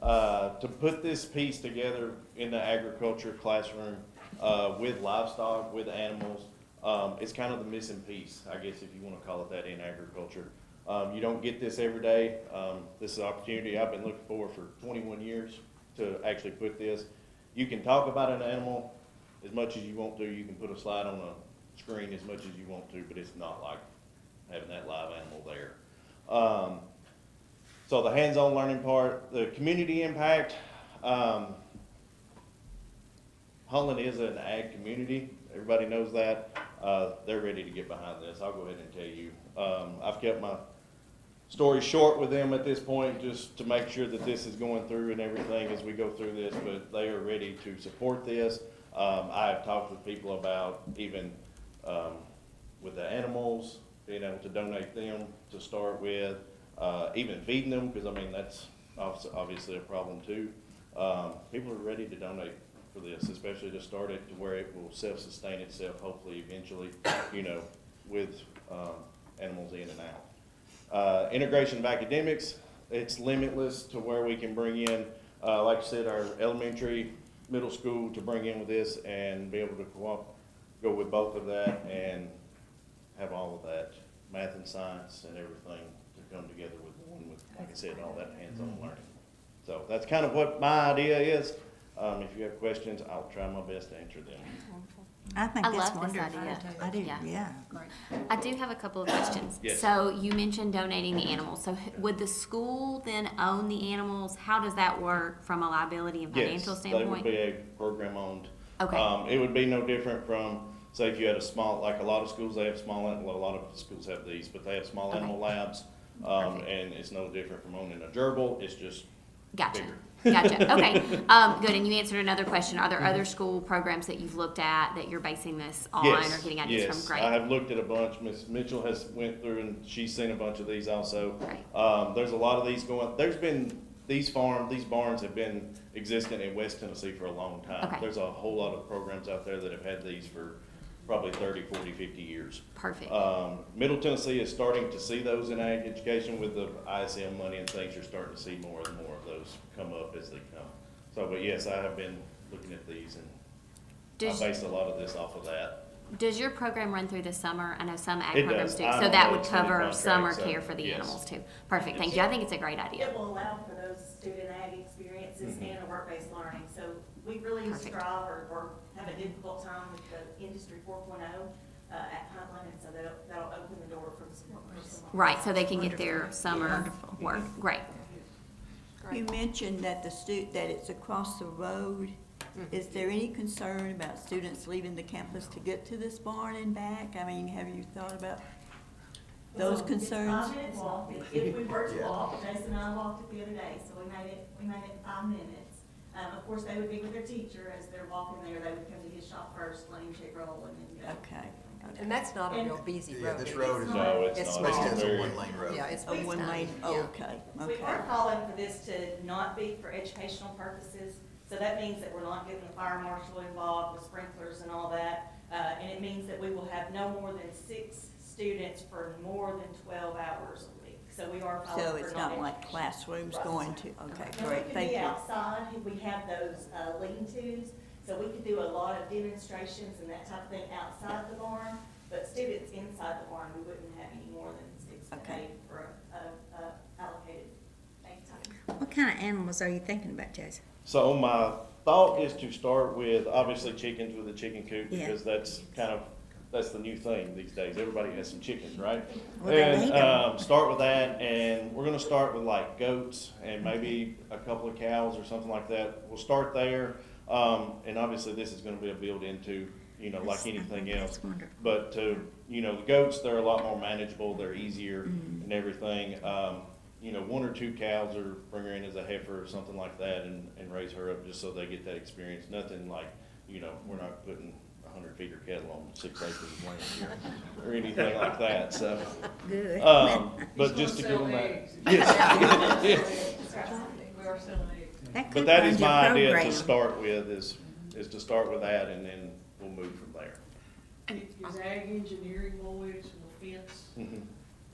To put this piece together in the agriculture classroom with livestock, with animals, it's kind of the missing piece, I guess, if you want to call it that, in agriculture. You don't get this every day. This is an opportunity I've been looking for 21 years to actually put this. You can talk about an animal as much as you want to. You can put a slide on a screen as much as you want to, but it's not like having that live animal there. So the hands-on learning part, the community impact, Huntland is an ag community. Everybody knows that. They're ready to get behind this. I'll go ahead and tell you. I've kept my story short with them at this point, just to make sure that this is going through and everything as we go through this, but they are ready to support this. I have talked with people about even with the animals, being able to donate them to start with, even feeding them, because I mean, that's obviously a problem too. People are ready to donate for this, especially to start it to where it will self-sustain itself, hopefully eventually, you know, with animals in and out. Integration of academics, it's limitless to where we can bring in, like I said, our elementary, middle school to bring in with this and be able to go with both of that and have all of that math and science and everything to come together with one with, like I said, all that hands-on learning. So that's kind of what my idea is. If you have questions, I'll try my best to answer them. I think I that's love this wonderful. idea. I do, Yeah. yeah. I do have a couple of questions. Yes. So you mentioned donating the animals. So would the school then own the animals? How does that work from a liability and financial Yes, they would standpoint? be a program owned. Okay. It would be no different from, say, if you had a small, like a lot of schools, they have small, a lot of schools have these, but they have small Okay. animal labs. Perfect. And it's no different from owning a gerbil, it's just Gotcha. bigger. Gotcha. Okay. Good. And you answered another question. Are there other school programs that you've looked at that you're basing this on or getting ideas from? Yes, Great. I have looked at a bunch. Miss Mitchell has went through and she's seen a bunch of these also. Great. There's a lot of these going, there's been, these barns have been existing in West Tennessee for a long time. Okay. There's a whole lot of programs out there that have had these for probably 30, 40, 50 years. Perfect. Middle Tennessee is starting to see those in ag education with the ISM money and things. You're starting to see more and more of those come up as they come. So, but yes, I have been looking at these and Does- I based a lot of this off of that. Does your program run through the summer? I know some ag It programs does. do. I So don't that know would extended cover contract, summer so, care for the yes. animals too. Perfect. Thank you. I think it's a great idea. It will allow for those student ag experiences and a work-based learning. So we really Perfect. strive or have a difficult time with the Industry 4.0 at Huntland, and so that'll open the door for some. Right. So they can get their summer work. Great. You mentioned that that it's across the road. Is there any concern about students leaving the campus to get to this barn and back? I mean, have you thought about those It's concerns? 5 minute walk. If we were to walk, Jason and I walked it the other day, so we made it 5 minutes. Of course, they would be with their teacher as they're walking there. They would come to his shop first, let him check roll, and then go. Okay. And that's not a real busy Yeah, road. this is it? road is, No, it's not. especially as a Very- one-lane road. Yeah, it's A one lane, Yeah. okay, We okay. are calling for this to not be for educational purposes, so that means that we're not getting the fire marshal involved with sprinklers and all that. And it means that we will have no more than 6 students for more than 12 hours a week. So we are calling So for it's not like education. classrooms Right. going to, okay, Now, great, we thank could be you. outside, we have those lean-tos, so we could do a lot of demonstrations and that type of thing outside the barn. But students inside the barn, we wouldn't have any more than 6 to Okay. 8 for a allocated make time. What kind of animals are you thinking about, Jason? So my thought is to start with, obviously, chickens with a chicken coop, Yeah. because that's that's the new thing these days. Everybody has some chickens, right? Well, they And, need 'em. start with that, and we're gonna start with like goats and maybe a couple of cows or something like that. We'll start there, and obviously this is gonna be a build into, like anything else. That's wonderful. But the goats, they're a lot more manageable, they're easier Mm-hmm. and everything. 1 or 2 cows, or bring her in as a heifer or something like that and raise her up just so they get that experience. Nothing like, we're not putting a 100-feeder cattle on 6 acres of land here or anything like that, so. Good. But just to give them that. We are selling eggs. That could But that run is your my idea program. to start with, is to start with that, and then we'll move from there. Is ag engineering boys will fence Mhm.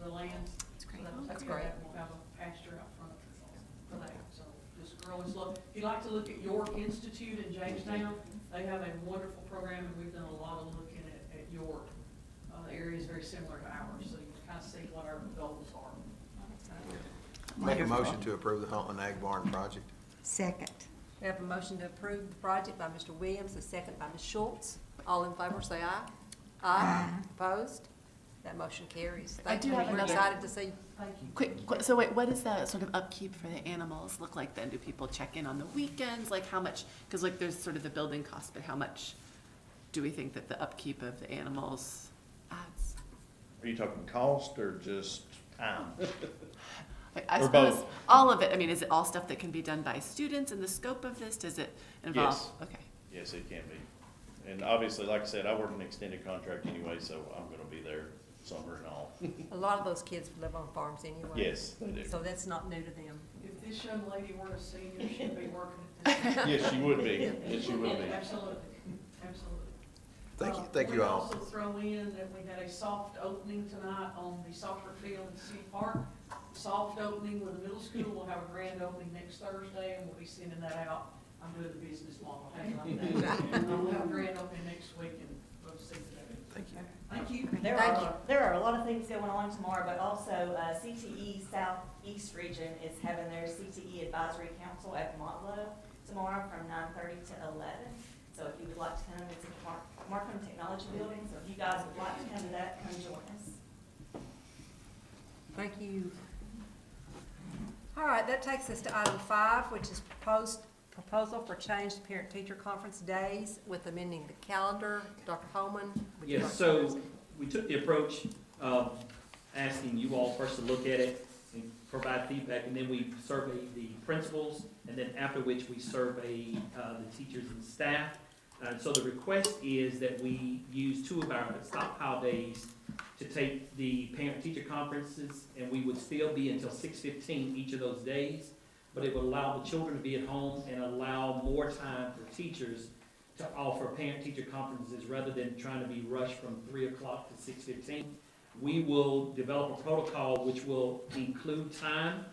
the land? That's great. That's great. We'll have a pasture out front for that, so just always look. If you like to look at York Institute in Jamestown, they have a wonderful program, and we've done a lot of looking at York. The area is very similar to ours, so you can kind of see what our goals are. Make a Wonderful. motion to approve the Huntland Ag Barn project. Second. We have a motion to approve the project by Mr. Williams, a second by Ms. Schultz. All in favor, say aye. Aye. Opposed? That motion carries. I Thank do you. have We're another- excited to see. So wait, what does the sort of upkeep for the animals look like then? Do people check in on the weekends? Like how much, because like there's sort of the building cost, but how much do we think that the upkeep of the animals adds? Are you talking cost or just time? I Or suppose both. all of it, I mean, is it all stuff that can be done by students in the scope of this? Does it involve? Yes. Okay. Yes, it can be. And obviously, like I said, I work an extended contract anyway, so I'm gonna be there summer and all. A lot of those kids live on farms anyway. Yes, they do. So that's not new to them. If this young lady were a senior, she'd be working at this. Yes, she would be. Yes, she would be. Absolutely, absolutely. Thank you all. We'd also throw in that we had a soft opening tonight on the soccer field in City Park. Soft opening with the middle school. We'll have a grand opening next Thursday, and we'll be sending that out. I'm doing the business model. How do you like that? And we'll have a grand opening next week, and we'll see that. Thank you. Thank you. There are a lot of things going on tomorrow, but also CTE Southeast Region is having their CTE Advisory Council at Montlow tomorrow from 9:30 to 11. So if you would like to come, it's a Markham Technology Building, so if you guys would like to come to that, come join us. Thank you. All right, that takes us to item 5, which is proposal for changed parent-teacher conference days with amending the calendar. Dr. Holman? would you like Yes, to so present? we took the approach of asking you all first to look at it and provide feedback, and then we surveyed the principals, and then after which we surveyed the teachers and staff. So the request is that we use 2 of our stockpile days to take the parent-teacher conferences, and we would still be until 6:15 each of those days, but it would allow the children to be at home and allow more time for teachers to offer parent-teacher conferences rather than trying to be rushed from 3 o'clock to 6:15. We will develop a protocol which will include time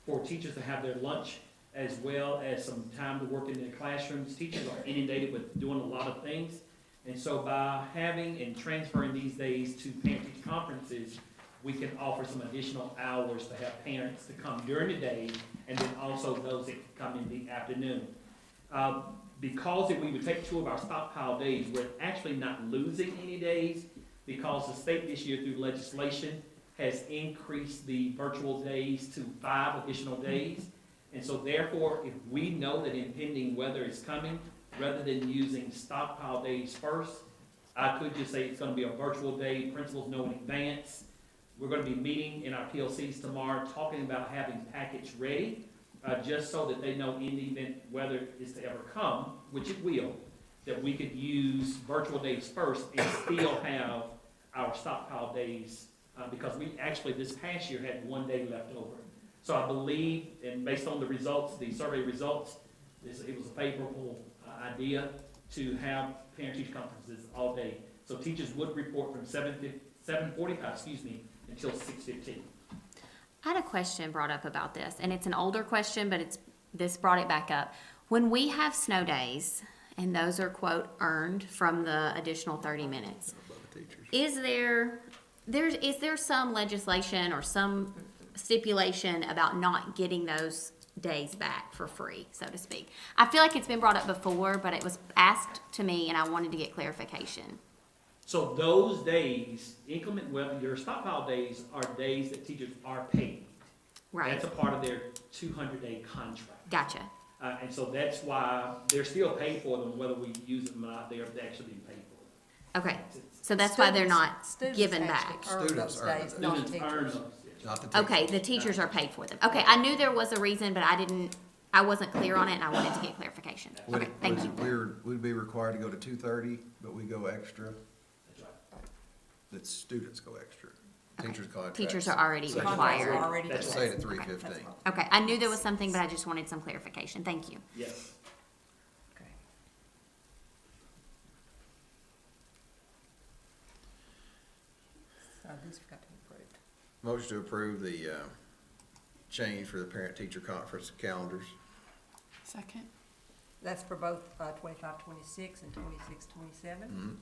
for teachers to have their lunch, as well as some time to work in their classrooms. Teachers are inundated with doing a lot of things. And so by having and transferring these days to parent-teacher conferences, we can offer some additional hours to have parents to come during the day, and then also those that come in the afternoon. Because if we would take 2 of our stockpile days, we're actually not losing any days, because the state this year through legislation has increased the virtual days to 5 additional days. And so therefore, if we know that impending weather is coming, rather than using stockpile days first, I could just say it's gonna be a virtual day, principals know in advance. We're gonna be meeting in our PLCs tomorrow, talking about having packets ready, just so that they know in the event weather is to ever come, which it will, that we could use virtual days first and still have our stockpile days, because we actually this past year had 1 day left over. So I believe, and based on the results, the survey results, it was a favorable idea to have parent-teacher conferences all day. So teachers would report from 7:45, until 6:15. I had a question brought up about this, and it's an older question, but this brought it back up. When we have snow days, and those are quote earned from the additional 30 minutes, is there some legislation or some stipulation about not getting those days back for free, so to speak? I feel like it's been brought up before, but it was asked to me, and I wanted to get clarification. So those days, inclement weather, your stockpile days are days that teachers are paid. Right. That's a part of their 200-day contract. Gotcha. And so that's why they're still paid for them, whether we use them or not, they're actually being paid for. Okay, so that's why they're not Students given actually back. earn Students those earn days, those. not Students earn teachers. those. Not the teachers. Okay, the teachers are paid for them. Okay, I knew there was a reason, but I wasn't clear on it, and I wanted to get clarification. Okay, thank you. We'd be required to go to 2:30, but we go extra. That's right. That students go extra. Okay. Teachers' contracts. Teachers are already say- Contracts are required. already That's done. Say to 3:15. Okay, I knew there was something, but I just wanted some clarification. Thank you. Yes. Okay. So these have got to be approved. Motion to approve the change for the parent-teacher conference calendars. Second? That's for both 25-26 and 26-27. Mhm.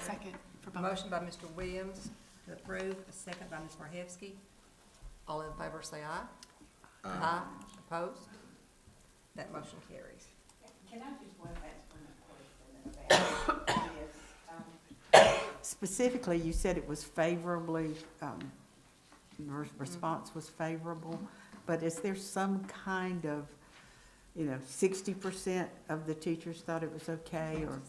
Second for both. Motion by Mr. Williams to approve, a second by Ms. Marhevsky. All in favor say aye. Aye. Opposed? That motion carries. Can I just ask one question about this? Specifically, you said it was favorably, response was favorable, but is there some kind of, 60% of the teachers thought it was okay, or?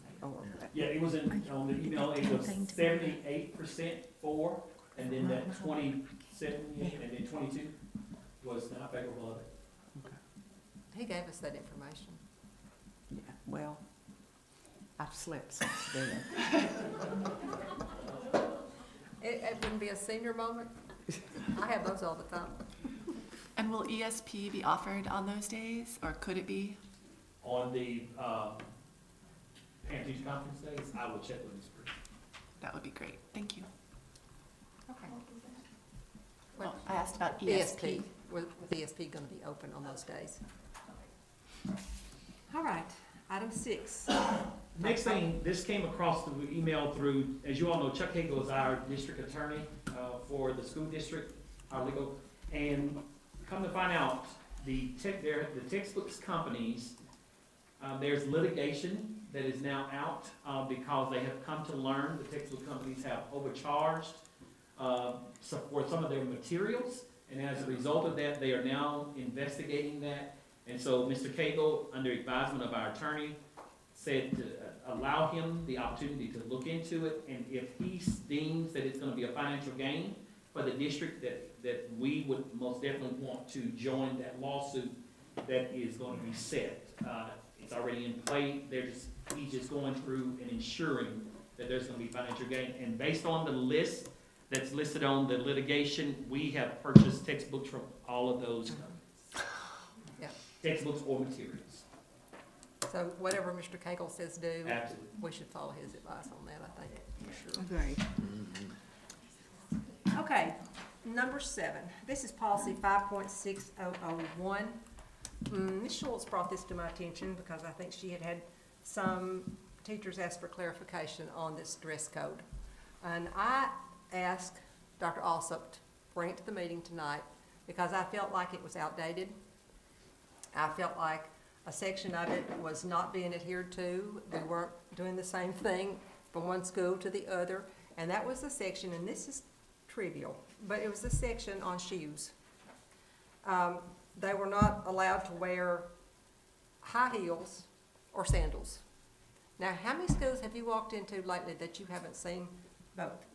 Yeah, it was on the email, it was 78% for, and then that 27, and then 22 was not favorable of it. He gave us that information. Yeah, well, I've slept since then. It wouldn't be a senior moment? I have those all the time. And will ESP be offered on those days, or could it be? On the parent-teacher conference days, I will check with Ms. Bruce. That would be great. Thank you. Okay. Well, I asked about ESP. With ESP going to be open on those days. All right, item 6. Next thing, this came across the email through, as you all know, Chuck Hagel is our district attorney for the school district, our legal, and come to find out, the textbooks companies There's litigation that is now out, because they have come to learn, the textbook companies have overcharged, for some of their materials. And as a result of that, they are now investigating that. And so Mr. Cagle, under advisement of our attorney, said to allow him the opportunity to look into it. And if he deems that it's gonna be a financial gain for the district, that we would most definitely want to join that lawsuit that is gonna be set. It's already in play. He's just going through and ensuring that there's gonna be financial gain. And based on the list that's listed on the litigation, we have purchased textbooks from all of those companies. Yeah. Textbooks or materials. So whatever Mr. Cagle says do, Absolutely. we should follow his advice on that, I think, for sure. Agreed. Okay, number 7, this is policy 5.6001. Ms. Schultz brought this to my attention because I think she had some teachers ask for clarification on this dress code. And I asked Dr. Alsop to bring it to the meeting tonight because I felt like it was outdated. I felt like a section of it was not being adhered to. They weren't doing the same thing from one school to the other. And that was the section, and this is trivial, but it was the section on shoes. They were not allowed to wear high heels or sandals. Now, how many schools have you walked into lately that you haven't seen both?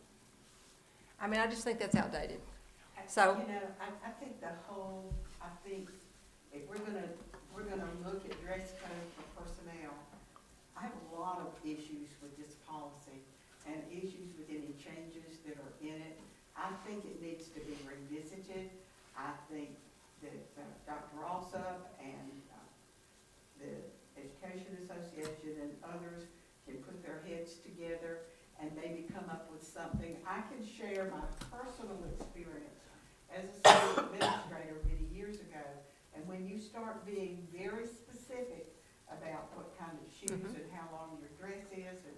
I mean, I just think that's outdated. So, You know, I think if we're gonna look at dress code for personnel, I have a lot of issues with this policy and issues with any changes that are in it. I think it needs to be revisited. I think that Dr. Alsop and the Education Association and others can put their heads together and maybe come up with something. I can share my personal experience as a school administrator many years ago. And when you start being very specific about what kind of shoes and how long your dress is, and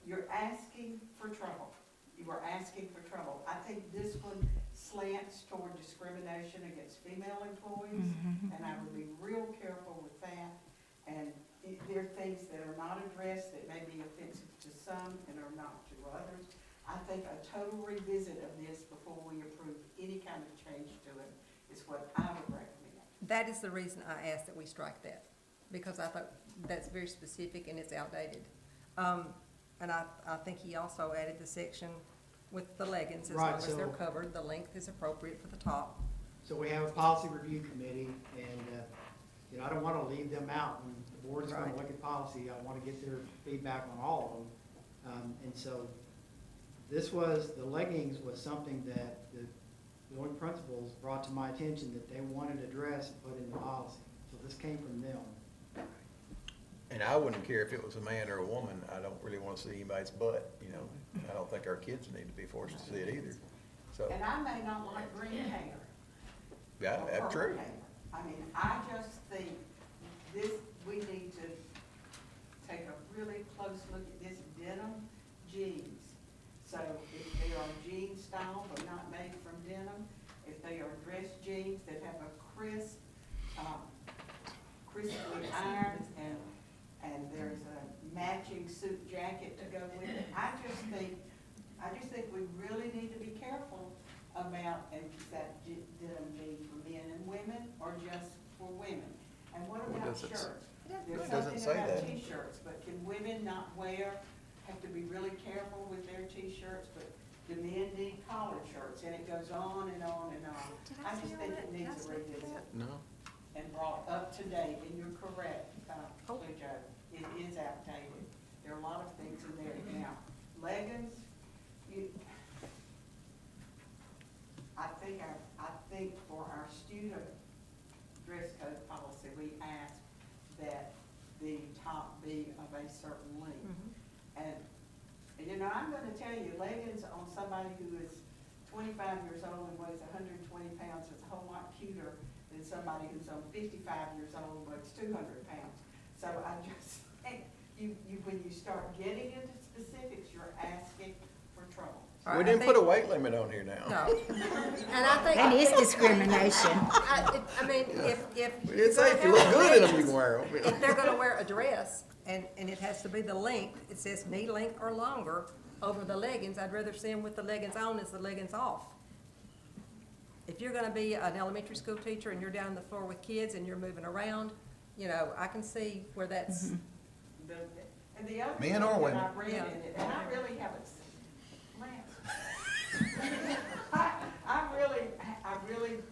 you're asking for trouble. You are asking for trouble. I think this one slants toward discrimination against female employees, and I would be real careful with that. And there are things that are not addressed that may be offensive to some and are not to others. I think a total revisit of this before we approve any kind of change to it is what I would recommend. that is the reason I asked that we strike that, because I thought that's very specific and it's outdated. And I think he also added the section with the leggings, as long Right, as they're so- covered, the length is appropriate for the top. So we have a policy review committee, and, you know, I don't want to leave them out. When the board is going to Right. look at policy, I want to get their feedback on all of them. And so the leggings was something that the building principals brought to my attention that they wanted addressed and put in the policy. So this came from them. And I wouldn't care if it was a man or a woman. I don't really want to see anybody's butt, you know. I don't think our kids need to be forced to see it either. So, And I may not like green hair. yeah, or that's purple true. hair. I mean, I just think we need to take a really close look at this denim jeans. So if they are jean style but not made from denim, if they are dress jeans that have a crisp, crisply ironed and there's a matching suit jacket to go with it, I just think we really need to be careful about, and is that denim jean for men and women or just for women? And what Well, about does it- shirts? it There's doesn't something say about that. t-shirts, but can women not have to be really careful with their t-shirts, but do men need collared shirts? And it goes on and on and on. I just think it needs a revisit No. and brought up to date, and you're correct, Oh. Joe, it is outdated. There are a lot of things in there now. Leggings, I think for our student dress code policy, we ask that the top be of a certain length. And you know, I'm gonna tell you, leggings on somebody who is 25 years old and weighs 120 pounds is a whole lot cuter than somebody who's on 55 years old and weighs 200 pounds. So I just think when you start getting into specifics, you're asking for trouble. All We right, I didn't put a think- weight limit on here now. No. And I think. That is discrimination. I mean, if. We didn't say if you look good in them, you can wear them. If they're gonna wear a dress, and it has to be the length, it says knee length or longer over the leggings, I'd rather see them with the leggings on as the leggings off. If you're gonna be an elementary school teacher and you're down on the floor with kids and you're moving around, you know, I can see where that's, And the other Men thing or that women. I read in it, and I really haven't, Lance.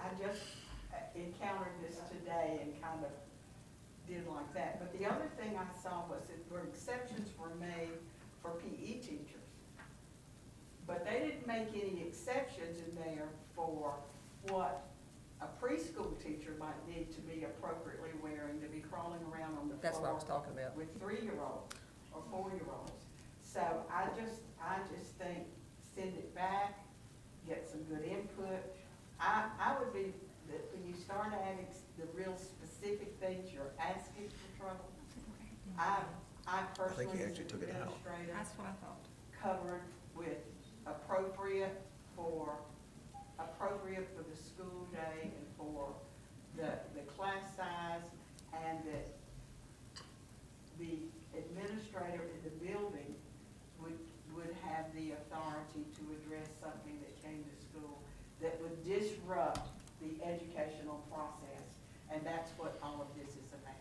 I just encountered this today and kind of did like that. But the other thing I saw was that where exceptions were made for PE teachers. But they didn't make any exceptions in there for what a preschool teacher might need to be appropriately wearing to be crawling around on the floor. that's what I was talking about. With 3-year-olds or 4-year-olds. So I just think, send it back, get some good input. I would be, that when you start adding the real specific things, you're asking for trouble. I personally, he as actually an took it out. administrator, That's what I thought. covered with appropriate for the school day and for the class size, and that the administrator in the building would have the authority to address something that came to school that would disrupt the educational process, and that's what all of this is about.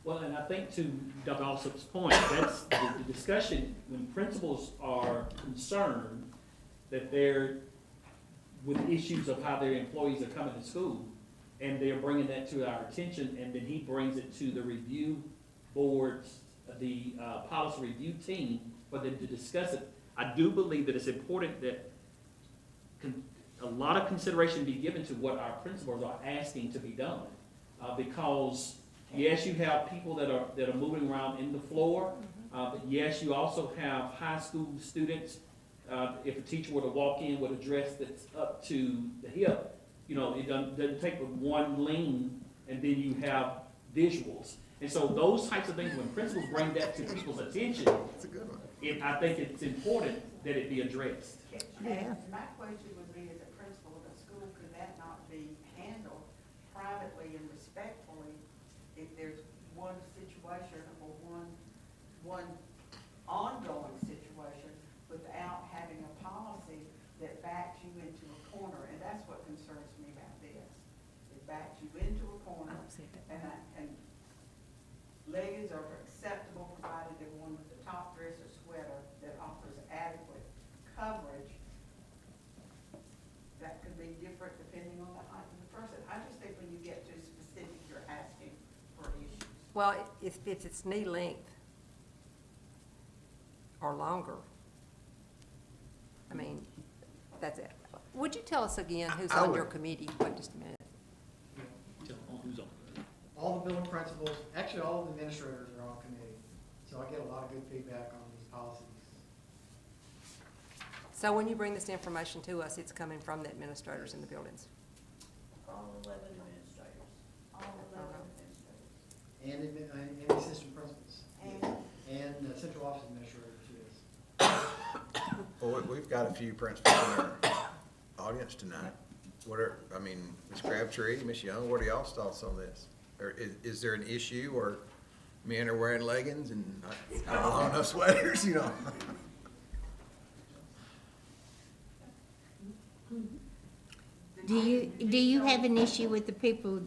Well, and I think to Dr. Alsop's point, that's the discussion, when principals are concerned that they're with issues of how their employees are coming to school, and they're bringing that to our attention, and then he brings it to the review boards, the policy review team, for them to discuss it. I do believe that it's important that a lot of consideration be given to what our principals are asking to be done. Because yes, you have people that are moving around in the floor, but yes, you also have high school students. If a teacher were to walk in with a dress that's up to the hip, you know, it doesn't take but one lean, and then you have visuals. And so those types of things, when principals bring that to people's attention, That's a good one. I think it's important that it be addressed. Yeah. My question would be, as a principal of a school, could that not be handled privately and respectfully if there's one situation or one ongoing situation without having a policy that backs you into a corner? And that's what concerns me about this. It backs you into a corner, and leggings are acceptable provided they're worn with the top dress or sweater that offers adequate coverage. That could be different depending on the height of the person. I just think when you get too specific, you're asking for issues. Well, if it's knee length or longer, I mean, that's it. Would you tell us again who's I on your would. committee? Wait just a minute. Tell them who's on. All the building principals, actually all the administrators are on committee, so I get a lot of good feedback on these policies. So when you bring this information to us, it's coming from the administrators in the buildings? All 11 administrators, all 11 administrators. And the assistant principals, and the central office administrator too. Well, we've got a few principals in our audience tonight. Ms. Crabtree, Ms. Young, what are y'all's thoughts on this? Or is there an issue where men are wearing leggings and not long enough sweaters, you know? Do you have an issue with the people,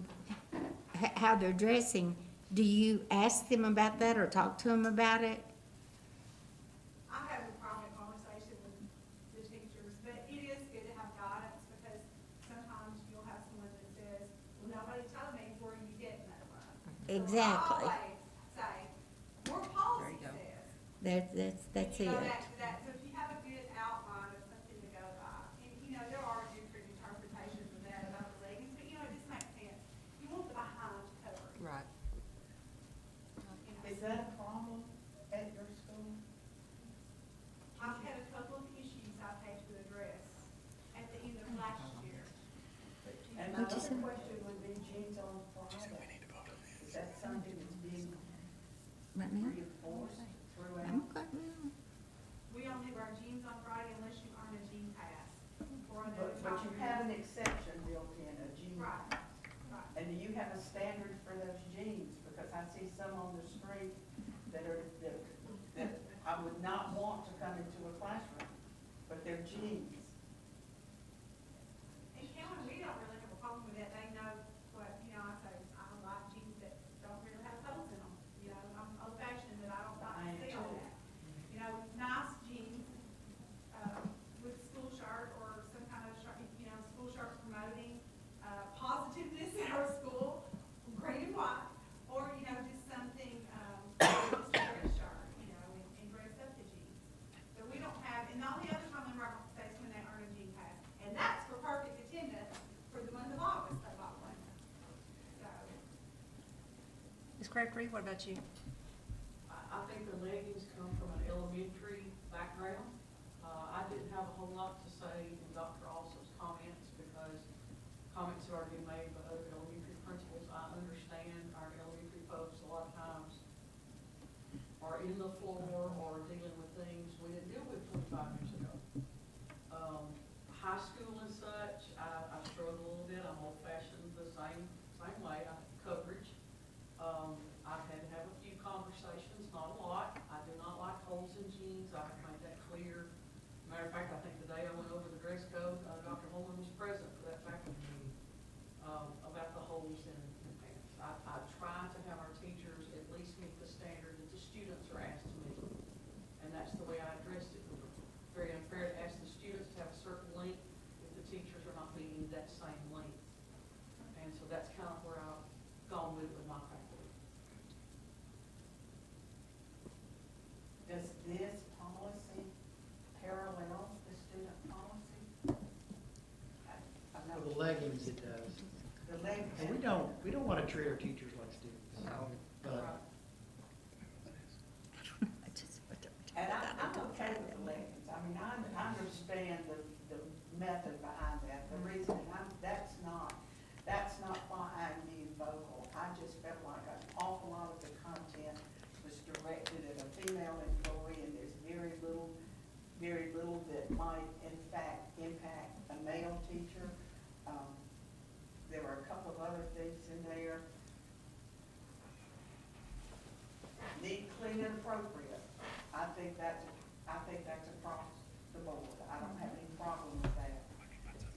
how they're dressing? Do you ask them about that or talk to them about it? I have a private conversation with the teachers, but it is good to have guidance, because sometimes you'll have someone that says, well, nobody told me where you getting that from. Exactly. So I always say, your policy There says. That's You know, it. so if you have a good outline of something to go by, and, you know, there are different interpretations of that about the leggings, but, you know, it just makes sense. You want the behind covered. Right. You know. Is that a problem at your school? I've had a couple of issues I've had to address at the end of last year. And my other question would be jeans on Friday. Is that something that's being Right now? reinforced throughout? I'm okay. We only wear jeans on Friday unless you earn a jean standards for those jeans, because I see some on the street that I would not want to come into a classroom, but they're jeans. And Cameron, we don't really have a problem with that, they know what, you know, I say, I don't like jeans that don't really have holes in them. You know, I'm old fashioned and I don't like to see all that. You know, nice jeans, with school shirt or some kind of shirt, you know, school shirts promoting, positiveness in our school, green and white, or, you know, just something, just a dress shirt, you know, and dress up the jeans. So we don't have, and the only other time they wear it is when they earn a jean pass, and that's for perfect attendance for the month of August, they bought one. So, Ms. Crabtree, what about you? I think the leggings come from an elementary background. I didn't have a whole lot to say in Dr. Alsop's comments because comments have already been made by other elementary principals. I understand our elementary folks a lot of times are in the floor or dealing with things we didn't deal with 25 years ago. High school and such, I struggle a little bit. I'm old fashioned the same way. Coverage. I've had to have a few conversations, not a lot. I do not like holes in jeans. I've made that clear. Matter of fact, I think the day I went over the dress code, Dr. Holman was present for that faculty meeting, about the holes in pants. I try to have our teachers at least meet the standard that the students are asked to meet. And that's the way I addressed it. It was very unfair to ask the students to have a certain length if the teachers are not meeting that same length. And so that's kind of where I've gone with my faculty. Does this policy parallel the student policy? For the leggings, it does. The leggings. And we don't want to treat our teachers like students. No. But And I'm okay with the leggings. I mean, I understand the method behind that, the reason, and that's not why I'm being vocal. I just felt like an awful lot of the content was directed at a female employee, and there's very little that might in fact impact a male teacher. There were a couple of other things in there. Neat, clean, and appropriate. I think that's across the board. I don't have any problem with that.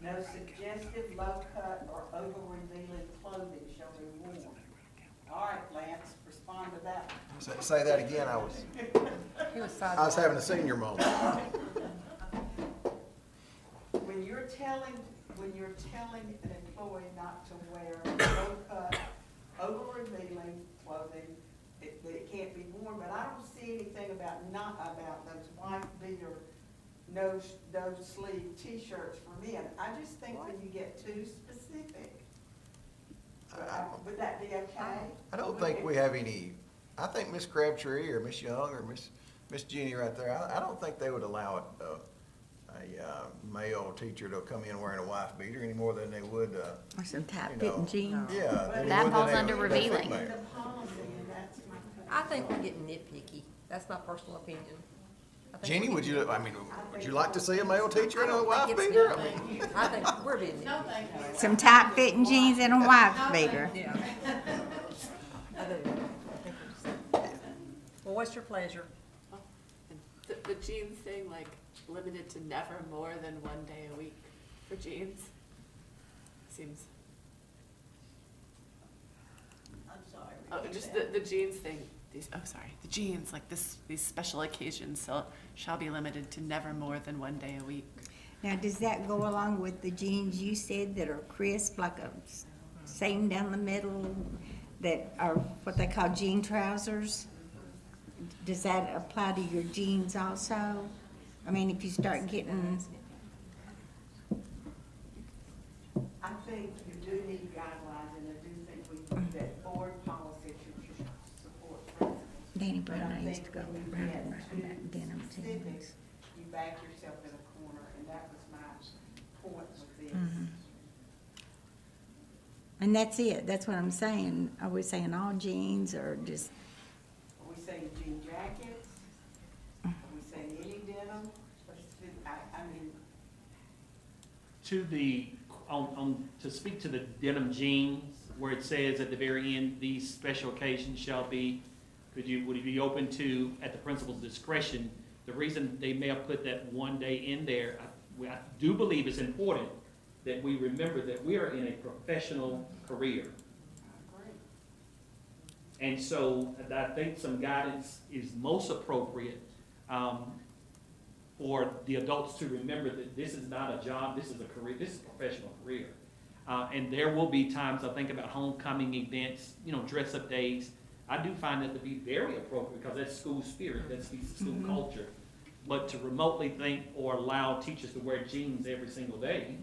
No suggestive, low-cut, or over-revealing clothing shall be worn. All right, Lance, respond to that. Say that again, I was having a senior moment. When you're telling an employee not to wear low-cut, over-revealing clothing, it can't be worn, but I don't see anything about those white beater, no sleeve T-shirts for men. I just think when you get too specific, would that be okay? I don't think we have any, I think Miss Crabtree or Miss Young or Miss Jenny right there, I don't think they would allow a male teacher to come in wearing a wife beater any more than they would, Or some tight-fitting jeans. yeah. than they That would falls than under a revealing. female. The policy, and that's my. I think we're getting nitpicky. That's my personal opinion. I think Jeannie, we're would getting- you like to see a male teacher in a I wife think it's beater? nitpicky. I think we're being No, nitpicky. thank you. Some tight-fitting jeans and a wife beater. Yeah. I do. I think we're just- Well, what's your pleasure? The jeans thing, like, limited to never more than 1 day a week for jeans, seems, I'm sorry. oh, repeat just that. the jeans thing, the jeans, like these special occasions shall be limited to never more than 1 day a week. Now, does that go along with the jeans you said that are crisp, like a seam down the middle, that are what they call jean trousers? Does that apply to your jeans also? I mean, if you start getting, I think you do need guidelines, and I do think that board policy should support principles. Danny But Brown, I I used think to go when you round get and round too about denim specific, jeans. you back yourself in a corner, and that was my point with this. Mhm. And that's it, that's what I'm saying. Are we saying all jeans or just, Are we saying jean jackets? Are we saying any denim? I mean, To the, to speak to the denim jeans, where it says at the very end, these special occasions shall be, would it be open to, at the principal's discretion? The reason they may have put that one day in there, I do believe it's important that we remember that we are in a professional career. And so I think some guidance is most appropriate for the adults to remember that this is not a job, this is a career, this is a professional career. And there will be times, I think about homecoming events, dress-up days. I do find that to be very appropriate because that's school spirit, that speaks to school culture. But to remotely think or allow teachers to wear jeans every single day,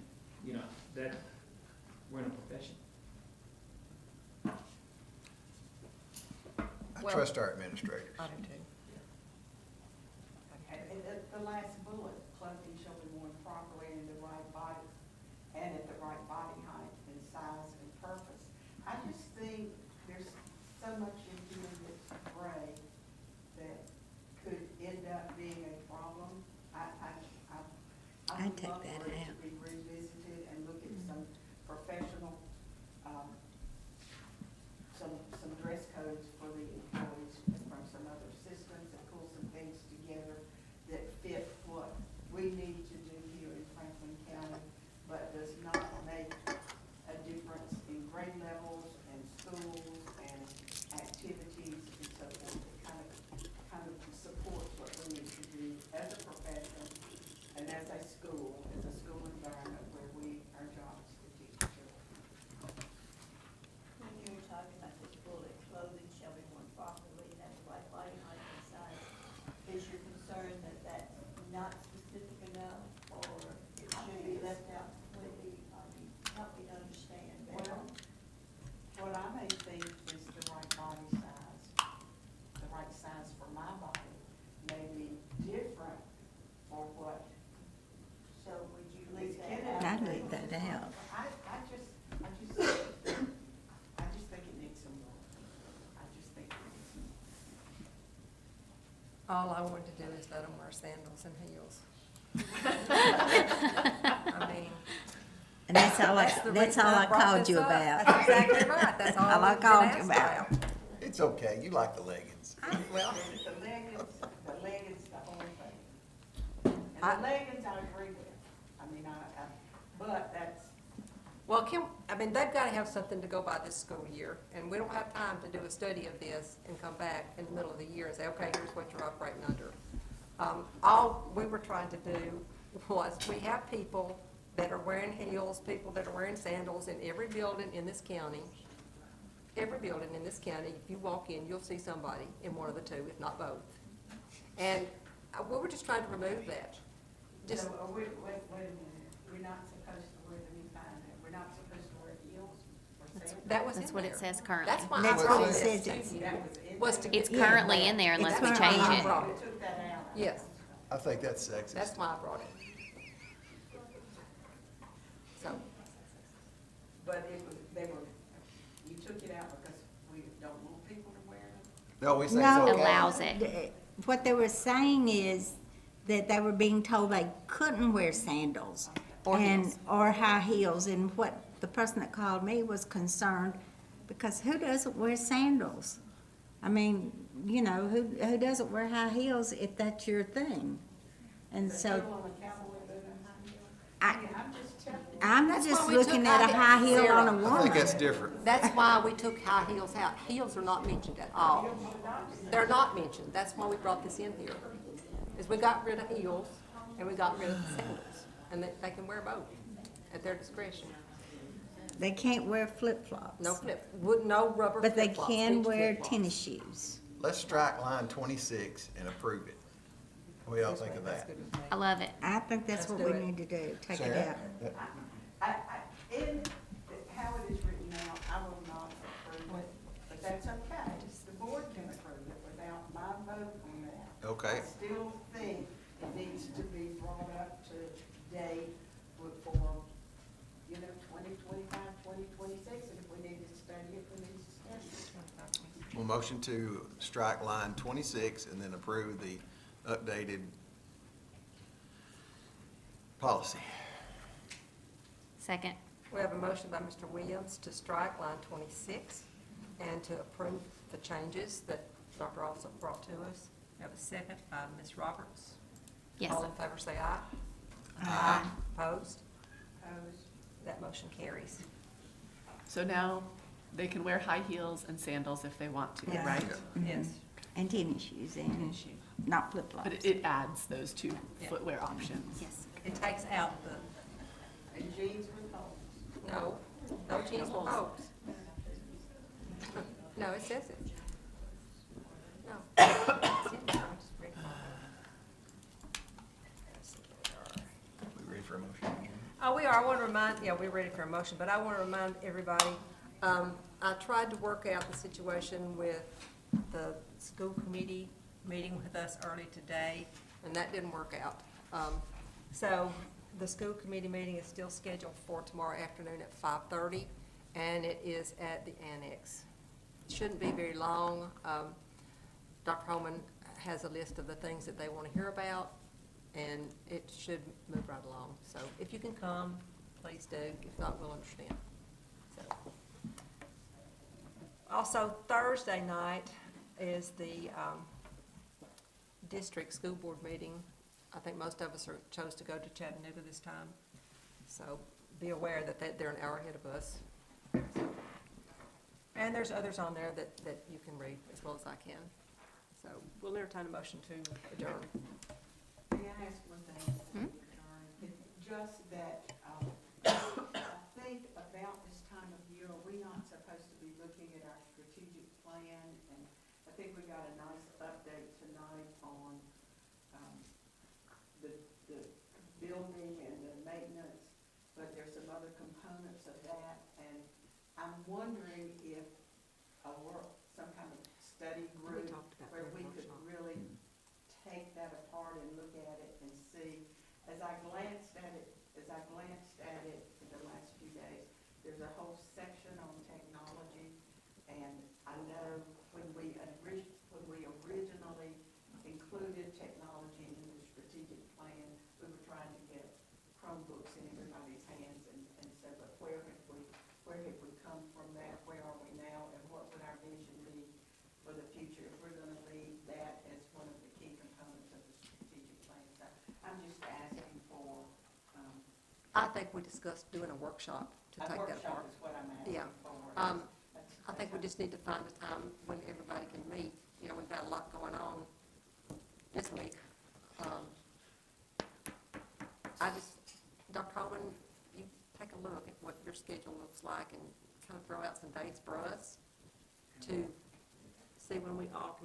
that we're in a profession. I trust our administrators. I do too. And the last bullet, clothing shall be worn properly in the right body, and at the right body height and size and purpose. I just think there's so much in here that's gray that could end up being a problem. I would take love that for it out. to be revisited and look at some professional, some dress codes for the employees from some other systems and pull some things together that fit what we need to do here in Franklin County, but does not make a difference in grade levels and schools and activities and so forth. It kind of supports what we need to do as a profession and as a school environment where our job is to teach children. When you were talking about this bullet, clothing shall be worn properly and at the right body height and size, is your concern that that's not specific enough, or it should be left out completely? Help me to understand better. Well, what I may think is the right body size, the right size for my body, may be different for what. So would you leave that out? I'd leave that out. I just think it needs some work. I just think it needs some work. All I wanted to do is let them wear sandals and heels. I mean. And that's all the that's reason all I brought called this you up. about. That's exactly right, that's all All I we've been called you asked about. It's okay, you like the leggings. Well, The leggings, the whole thing. And the leggings I agree with. But that's, well, they've gotta have something to go by this school year, and we don't have time to do a study of this and come back in the middle of the year and say, okay, here's what you're operating under. All we were trying to do was, we have people that are wearing heels, people that are wearing sandals in every building in this county. Every building in this county, if you walk in, you'll see somebody in one of the two, if not both. And we were just trying to remove that. Just, so, wait a minute, we're not supposed to wear the new kind, we're not supposed to wear heels or sandals? that was in That's what it there. says currently. That's why That's I brought what it this says. to you, That was in was to It's get- currently in there unless we It's change currently it. brought We it. took that out. Yes, I think that's sexist. that's why I brought it. So, But you took it out because we don't want people to wear them? No, we say it's No. okay. Allows it. What they were saying is that they were being told they couldn't wear sandals. Or heels. Or high heels, and what the person that called me was concerned, because who doesn't wear sandals? I mean, who doesn't wear high heels if that's your thing? And so, People on the cowboy boot and high heels? I'm just telling you. I'm not That's just why we looking took at a high high heels. heel on a Sarah, I think woman. that's different. that's why we took high heels out. Heels are not mentioned at all. They're not mentioned. That's why we brought this in here. Is we got rid of heels and we got rid of the sandals. And they can wear both at their discretion. They can't wear flip-flops. No rubber But they flip-flops, can beach wear flip-flops. tennis shoes. Let's strike line 26 and approve it. What do y'all think of that? I love it. I think that's what Let's we do it. need to do, take it Sarah? out. In how it is written now, I will not approve it, but that's okay. The board can approve it without my vote on that. Okay. I still think it needs to be brought up to date for 2025, 2026, and if we need to study it, we need to study it. Well, motion to strike line 26 and then approve the updated policy. Second. We have a motion by Mr. Williams to strike line 26 and to approve the changes that Dr. Olson brought to us. We have a second by Ms. Roberts. Yes. All in favor say aye. Aye. Opposed? Opposed? That motion carries. So now they can wear high heels and sandals if they want to, Yes. right? Yes. And tennis shoes in, not flip-flops. But it adds those two Yeah. footwear options. Yes. It takes out the, And jeans with holes. no jeans with holes. No, it says it. No. It's in there. Just read it. Let's see where we are. We ready for a motion? Oh, we are. I want to remind, yeah, we're ready for a motion, but I want to remind everybody, I tried to work out the situation with the school committee meeting with us early today, and that didn't work out. So the school committee meeting is still scheduled for tomorrow afternoon at 5:30, and it is at the annex. It shouldn't be very long. Dr. Holman has a list of the things that they want to hear about, and it should move right along. So if you can come, please do. If not, we'll understand. So. Also, Thursday night is the district school board meeting. I think most of us chose to go to Chattanooga this time. So be aware that they're an hour ahead of us. And there's others on there that you can read as well as I can. So we'll entertain a motion to adjourn. May I ask one thing? Hmm? It's just that, I think about this time of year, are we not supposed to be looking at our strategic plan? And I think we got a nice update tonight on, the building and the maintenance, but there's some other components of that. And I'm wondering if some kind of study group where we could really take that apart and look at it and see. As I glanced at it in the last few days, there's a whole section on technology. And I know when we originally included technology in the strategic plan, we were trying to get Chromebooks in everybody's hands and so, but where have we come from that? Where are we now? And what would our vision be for the future if we're gonna leave that as one of the key components of the strategic plan? So I'm just asking for, I think we discussed doing a workshop to a take that workshop apart. is what I'm asking Yeah. for. I think we just need to find a time when everybody can meet. You know, we've got a lot going on this week. Dr. Holman, you take a look at what your schedule looks like and kind of throw out some dates for us to see when we all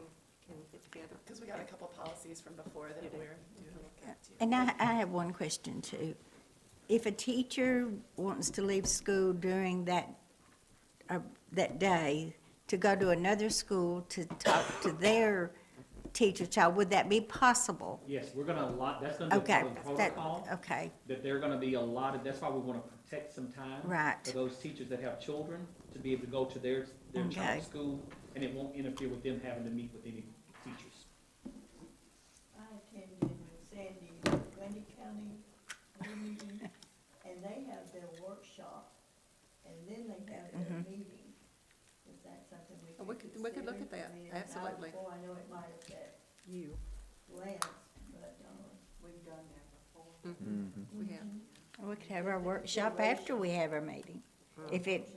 can get together. Because we got a couple policies from before that we're doing a look at too. And I have one question too. If a teacher wants to leave school during that day to go to another school to talk to their teacher child, would that be possible? Yes, we're gonna that's gonna be Okay, part of the protocol, okay, that they're gonna be allotted, that's why we wanna protect some time. Right. For those teachers that have children, to be able to go to their Okay. child's school, and it won't interfere with them having to meet with any teachers. I attended with Sandy, Grundy County meeting, and they have their workshop, and then they have their meeting. Is that something we could consider? We could look at that, I mean, absolutely. I know it might affect You. Lance, but, We've done that before. We have. we could have our workshop after we have our meeting, if it,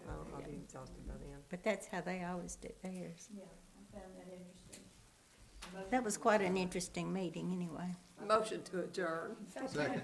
I'll be exhausted by then. but that's how they always do theirs. yeah, I found that interesting. That was quite an interesting meeting, anyway. Motion to adjourn. Second.